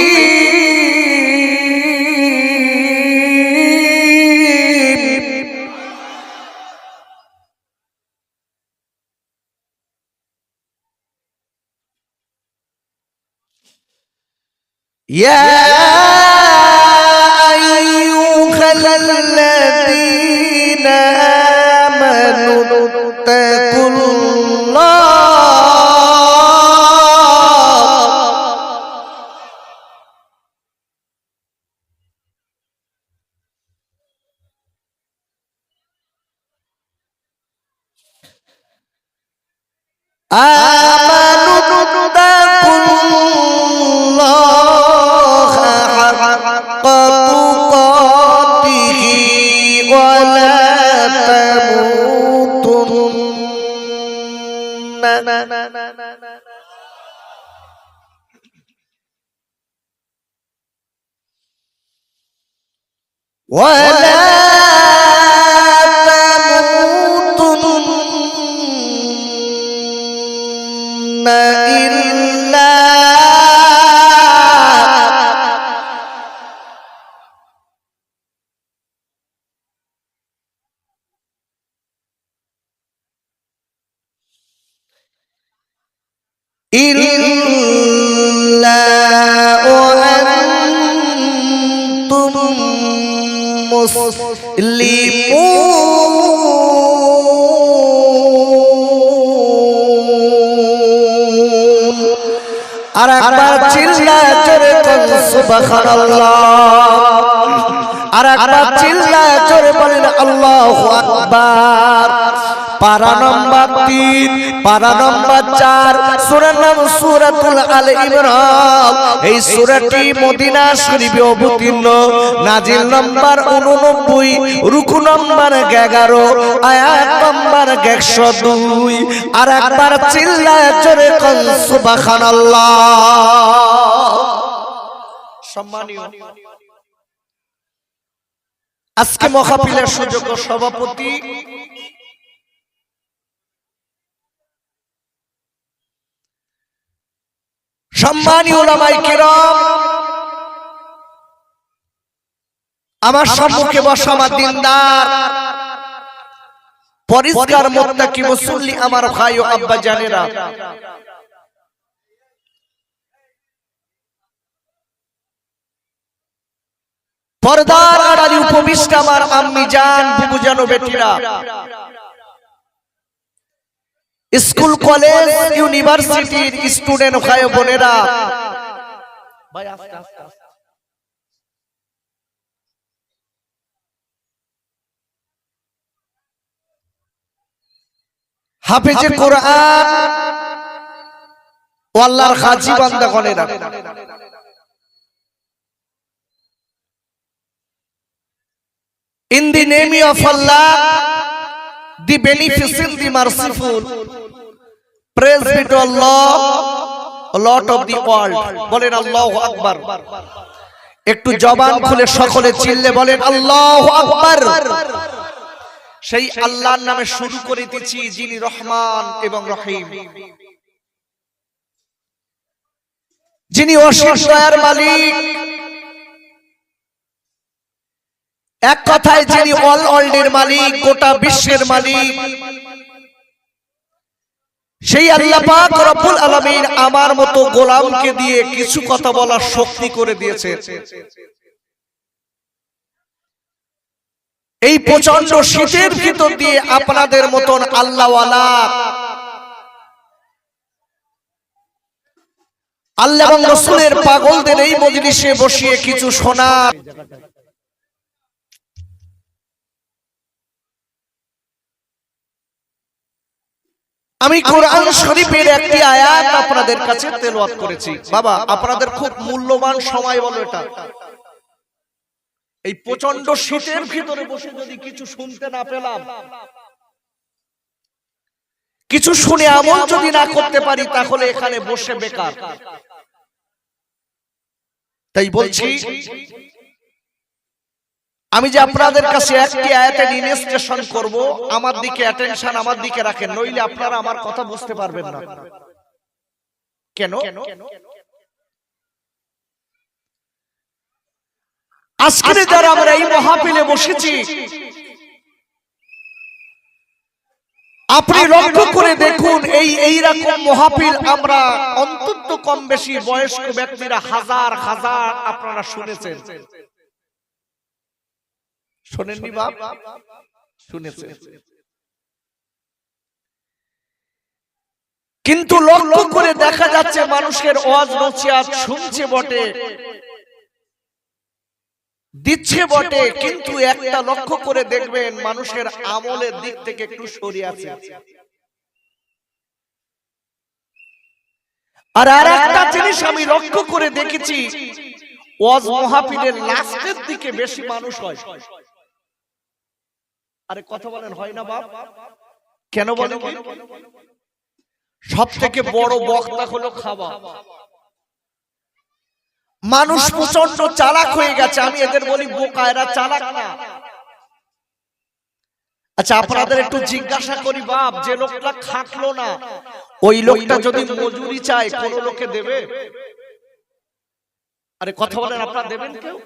يا أيها الذين آمنوا اتقوا الله آمنوا اتقوا الله حق تقاته ولا تموتن ولا تموتن ইল্লা إلا وأنتم مسلمون আর একবার চিল্লায় জোরে বলেন সুবহানাল্লাহ আর একবার চিল্লায় জোরে বলেন আল্লাহু আকবার পারা নম্বর 3 পারা নম্বর 4 সূরার নাম সূরাতুল আল ইমরান এই সূরাটি মদিনা শরীফে অবতীর্ণ নাজিল নম্বর 89 রুকু নম্বর 11 আয়াত নম্বর 102 আর একবার চিল্লায় জোরে কোন সুবহানাল্লাহ সম্মানীয় আজকে মাহফিলের সুযোগ্য সভাপতি সম্মানীয় উলামায়ে কিরাম আমার সম্মুখে বসা আমার দিনদার পরিষ্কার মুত্তাকি মুসল্লি আমার ভাই ও আব্বা জানেরা পর্দার আড়ালে উপবিষ্ট আমার আম্মি জান বুবু জান ও বেটিরা স্কুল কলেজ ইউনিভার্সিটির স্টুডেন্ট ভাই বোনেরা ভাই আস্তে আস্তে হাফেজে কোরআন ও আল্লাহর হাজী বান্দাগণেরা in the name of Allah the beneficent the merciful praise be to Allah Lord of the world বলেন আল্লাহু আকবার একটু জবান খুলে সকলে চিল্লে বলেন আল্লাহু আকবার সেই আল্লাহর নামে শুরু করে দিয়েছি যিনি রহমান এবং রহিম যিনি অসীম দয়ার মালিক এক কথায় যিনি অল ওয়ার্ল্ডের মালিক গোটা বিশ্বের মালিক সেই আল্লাহ পাক রব্বুল আলামিন আমার মতো গোলামকে দিয়ে কিছু কথা বলার শক্তি করে দিয়েছে এই প্রচন্ড শীতের ভিতর দিয়ে আপনাদের মতন আল্লাহওয়ালা আল্লাহ এবং রাসূলের পাগলদের এই মজলিসে বসিয়ে কিছু শোনার আমি কোরআন শরীফের একটি আয়াত আপনাদের কাছে তেলাওয়াত করেছি বাবা আপনাদের খুব মূল্যবান সময় বলো এটা এই প্রচন্ড শীতের ভিতরে বসে যদি কিছু শুনতে না পেলাম কিছু শুনে আমল যদি না করতে পারি তাহলে এখানে বসে বেকার তাই বলছি আমি যে আপনাদের কাছে একটি আয়াতের ইনস্ট্রাকশন করব আমার দিকে অ্যাটেনশন আমার দিকে রাখেন নইলে আপনারা আমার কথা বুঝতে পারবেন না কেন আজকে যারা আমরা এই মাহফিলে বসেছি আপনি লক্ষ্য করে দেখুন এই রকম মাহফিল আমরা অন্তত কম বেশি বয়স্ক ব্যক্তিরা হাজার হাজার আপনারা শুনেছেন শোনেননি বাপ শুনেছেন কিন্তু লক্ষ্য করে দেখা যাচ্ছে মানুষের ওয়াজ নসিহত শুনছে বটে দিচ্ছে বটে কিন্তু একটা লক্ষ্য করে দেখবেন মানুষের আমলের দিক থেকে একটু সরে আছে আর আরেকটা জিনিস আমি লক্ষ্য করে দেখেছি ওয়াজ মাহফিলের লাস্টের দিকে বেশি মানুষ হয় আরে কথা বলেন হয় না বাপ কেন বলেন সব থেকে বড় বক্তা হলো খাওয়া মানুষ প্রচন্ড চালাক হয়ে গেছে আমি এদের বলি বোকা এরা চালাক না আচ্ছা আপনাদের একটু জিজ্ঞাসা করি বাপ যে লোকটা খাটলো না ওই লোকটা যদি মজুরি চায় কোন লোকে দেবে? আরে কথা বলেন, আপনারা দেবেন কেউ?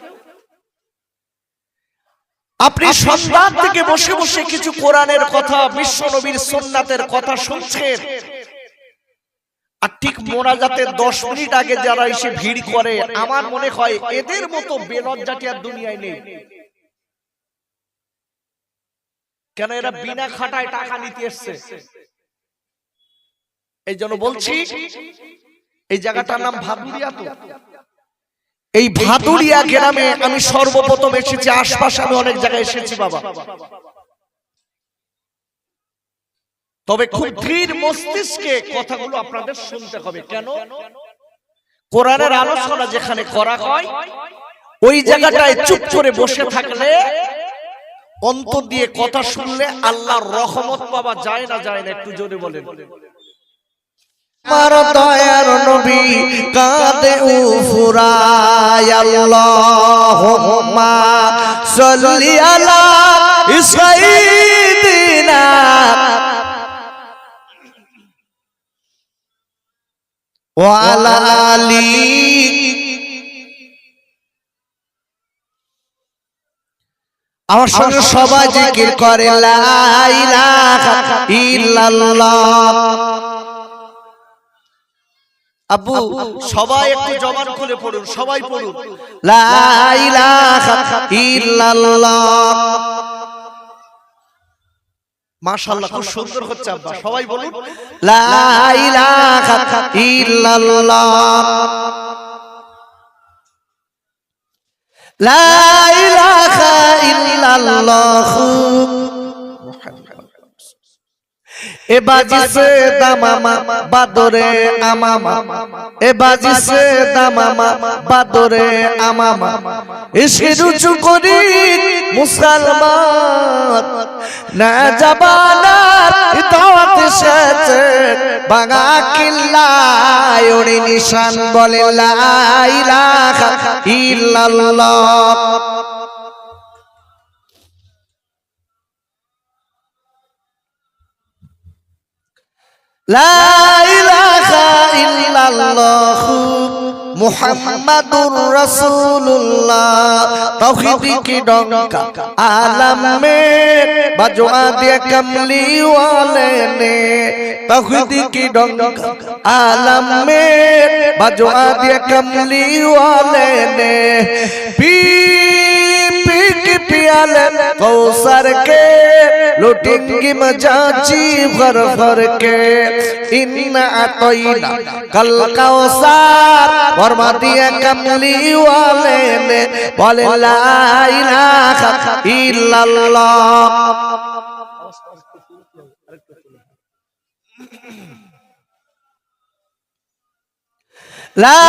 আপনি সন্ধ্যা থেকে বসে বসে কিছু কোরআনের কথা, বিশ্ব নবীর সুন্নাতের কথা শুনছেন, আর ঠিক মোনাজাতের 10 মিনিট আগে যারা এসে ভিড় করে, আমার মনে হয় এদের মতো বেলজ্জাটি আর দুনিয়ায় নেই। কেন? এরা বিনা খাটায় টাকা নিতে এসছে। এই জন্য বলছি, এই জায়গাটার নাম ভাদুরিয়া। তো এই ভাদুরিয়া গ্রামে আমি সর্বপ্রথম এসেছি, আশপাশে আমি অনেক জায়গায় এসেছি বাবা, তবে খুব ধীর মস্তিষ্কে কথাগুলো আপনাদের শুনতে হবে। কেন? কোরআনের আলোচনা যেখানে করা হয় ওই জায়গাটায় চুপ করে বসে থাকলে, অন্তর দিয়ে কথা শুনলে আল্লাহর রহমত পাওয়া যায় না, যায় না? একটু জোরে বলেন। আমার দয়ার নবী কাঁদে উফুরায়, আল্লাহুম্মা সাল্লি আলা সাইয়্যিদিনা ওয়া আলা আলি। আমার সঙ্গে সবাই জিকির করে লা ইলাহা ইল্লাল্লাহ। আব্বু সবাই একটু জবান খুলে পড়ুন, সবাই পড়ুন লা ইলাহা ইল্লাল্লাহ। মাশাআল্লাহ, খুব সুন্দর হচ্ছে আব্বা, সবাই বলুন লা ইলাহা ইল্লাল্লাহ। লা ইলাহা ইল্লাল্লাহ। এ বাজিছে দামামা বাদরে আমামা, এ বাজিছে দামামা বাদরে আমামা। এসে রুজু করি মুসলমান, না জাবানার ইতাওয়াত এসেছে বাঙা কিল্লায় ওরে নিশান। বলে লা ইলাহা ইল্লাল্লাহ। লা ইলাহা ইল্লাল্লাহ মুহাম্মাদুর রাসূলুল্লাহ। তাওহীদ কি ডঙ্কা আলম মে বাজवा दे कमली वाले ने, ताওহীদ की डंका आलम में बजवा दे कमली वाले ने। पी पी के प्याले कौसर के लुटेंगे मजाजी भर भर के। इन्ना अतईना कल कौसर फरमा दिया कमली वाले ने। बोले ला इलाहा इल्लल्लाह। লা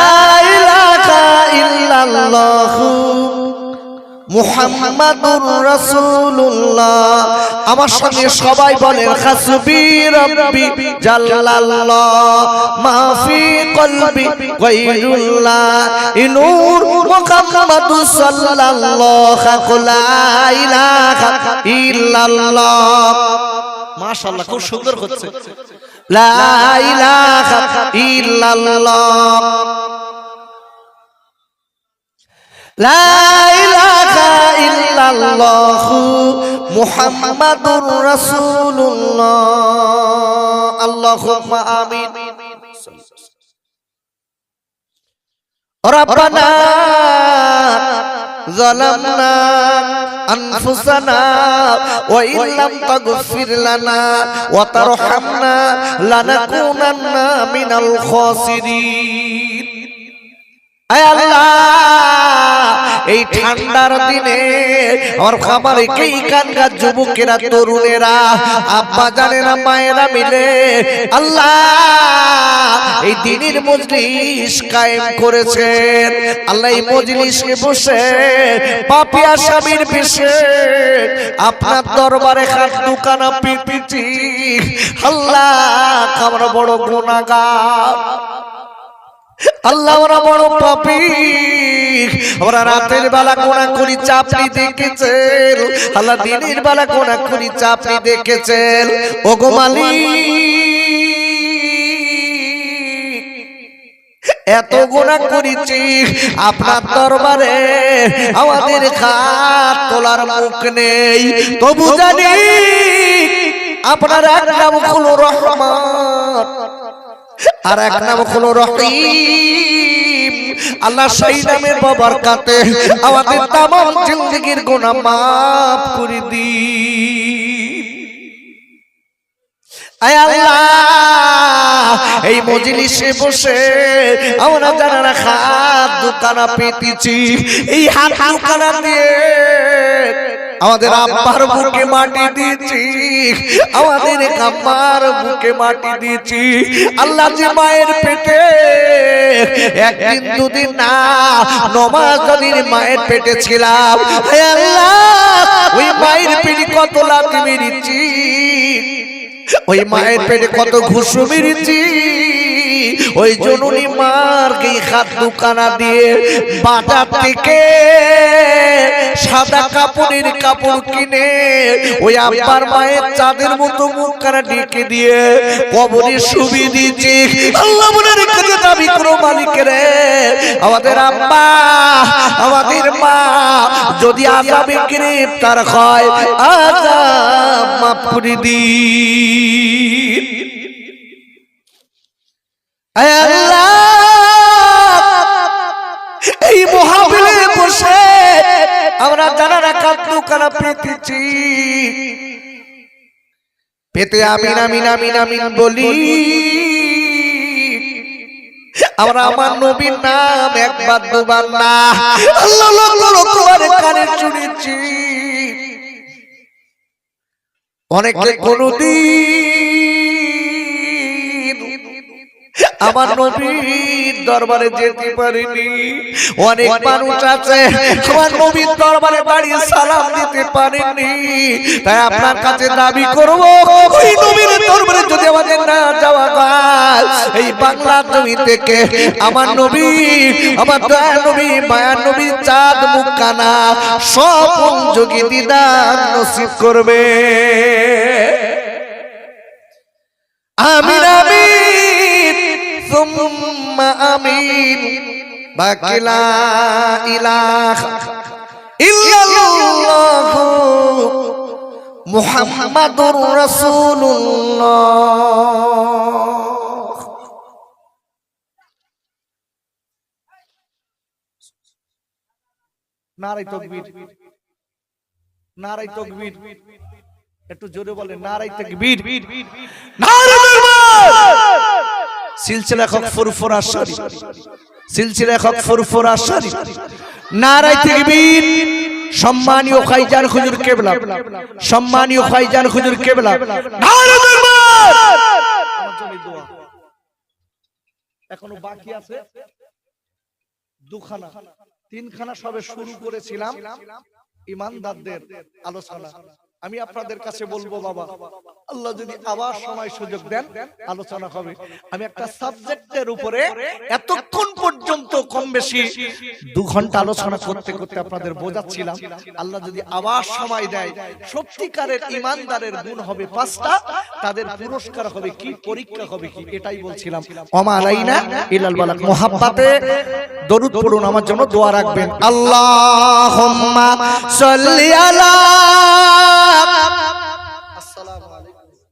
ইলাহা ইল্লাল্লাহ মুহাম্মাদুর রাসূলুল্লাহ। আমার সঙ্গে সবাই বলেন হাসবি রাব্বি জাল্লাল্লাহ মা ফি কলবি গায়রুল্লাহ। নূর মুহাম্মাদুর সাল্লাল্লাহু লা ইলাহা ইল্লাল্লাহ। মাশাআল্লাহ, খুব সুন্দর হচ্ছে। লা ইলাহা ইল্লাল্লাহ। লা ইলাহা ইল্লাল্লাহ মুহাম্মাদুর রাসূলুল্লাহ। আল্লাহুম্মা আমিন। রব্বানা ظلمنا أنفسنا وإن لم تغفر لنا وترحمنا لنكونن من الخاسرين। আয় আল্লাহ, এই ঠান্ডার দিনে আমার খামারে এই কানগা যুবকেরা, তরুণেরা, আব্বা জানেরা, মায়েরা মিলে আল্লাহ এই দিনের মজলিস কায়েম করেছেন। আল্লাহ এই মজলিসে বসে পাপী আসামির পিছে আপনার দরবারে হাত দুখানা পিপিটি। আল্লাহ আমরা বড় গুনাহগার, আল্লাহ ওরা বড় পাপী, ওরা রাতের বেলা কোনা করি চাপড়ি দেখেছেন, আল্লাহ দিনের বেলা কোনা করি চাপড়ি দেখেছেন। ওগো মালিক এত গুনাহ করেছি আপনার দরবারে আমাদের হাত তোলার মুখ নেই, তবু জানি আপনার এক নাম হলো রহমান আর এক নাম হলো রহিম। আল্লাহ সেই নামের বরকতে আমাদের তামাম জিন্দেগির গুনাহ মাফ করে দিন। আয় আল্লাহ, এই মজলিসে বসে আমরা যারা হাত দুখানা পেতেছি, এই হাত দুখানা দিয়ে আমাদের আব্বার বুকে মাটি দিয়েছি, আমাদের আম্মার বুকে মাটি দিয়েছি। আল্লাহ যে মায়ের পেটে একদিন দুদিন না 9 মাস যদিন মায়ের পেটে ছিলাম, হে আল্লাহ ওই মায়ের পেটে কত লাথি মেরেছি, ওই মায়ের পেটে কত ঘুষু মেরেছি, ওই জননী মার এই হাত দুখানা দিয়ে বাজার থেকে সাদা কাপড়ের কাপড় কিনে ওই আব্বার মায়ের চাঁদের মতো মুখখানা ঢেকে দিয়ে কবরে শুবি দিয়েছি। আল্লাহ বলে রেখেছে দাবি করো মালিকের, আমাদের আব্বা আমাদের মা যদি আযাবে গ্রেফতার হয় আযাব মাফ করে দিন। আয় আল্লাহ, এই মহাবিলে বসে আমরা যারা কাঁদু কানা পেতেছি, পেতে আমিন আমিন আমিন আমিন বলি, আমরা আমার নবীর নাম একবার দুবার না আল্লাহ লক্ষ কানে শুনেছি। অনেকে কোনদিন আমার নবীর দরবারে যেতে পারিনি, অনেক মানুষ আছে আমার নবীর দরবারে দাঁড়িয়ে সালাম দিতে পারেনি। তাই আপনার কাছে দাবি করব, ওই নবীর দরবারে যদি আমাদের না যাওয়া যায়, এই বাংলার জমি থেকে আমার নবী, আমার দয়ার নবী, মায়ার নবী চাঁদ মুখখানা সব যোগী দিদার নসিব করবে। আমিন আমিন সুম্মা আমিন। বাকি লা ইলাহা ইল্লাল্লাহ মুহাম্মাদুর রাসূলুল্লাহ। নারায়ে তাকবীর, নারায়ে তাকবীর, একটু জোরে বলেন নারায়ে তাকবীর, নারে তাকবীর। সিলসিলা হক ফুরফুরা শরীফ, সিলসিলা হক ফুরফুরা শরীফ, নারায়ে তাকবীর। সম্মানীয় খাইজান হুজুর কেবলা, সম্মানীয় খাইজান হুজুর কেবলা, নারে তাকবীর। আমার জন্য দোয়া এখনো বাকি আছে, দুখানা তিনখানা সবে শুরু করেছিলাম ইমানদারদের আলোচনা। আমি আপনাদের কাছে বলবো বাবা, আল্লাহ যদি আবার সময় সুযোগ দেন আলোচনা হবে। আমি একটা সাবজেক্টের উপরে এতক্ষণ পর্যন্ত কম বেশি 2 ঘন্টা আলোচনা করতে করতে আপনাদের বোঝাচ্ছিলাম। আল্লাহ যদি আবার সময় দেয়, সত্যিকারের ইমানদারের গুণ হবে 5টা, তাদের পুরস্কার হবে কি, পরীক্ষা হবে কি, এটাই বলছিলাম। ওমা আলাইনা ইল্লাল বালাগ। মুহাব্বতে দরুদ পড়ুন, আমার জন্য দোয়া রাখবেন। আল্লাহুম্মা সাল্লি আলা। আসসালামু আলাইকুম।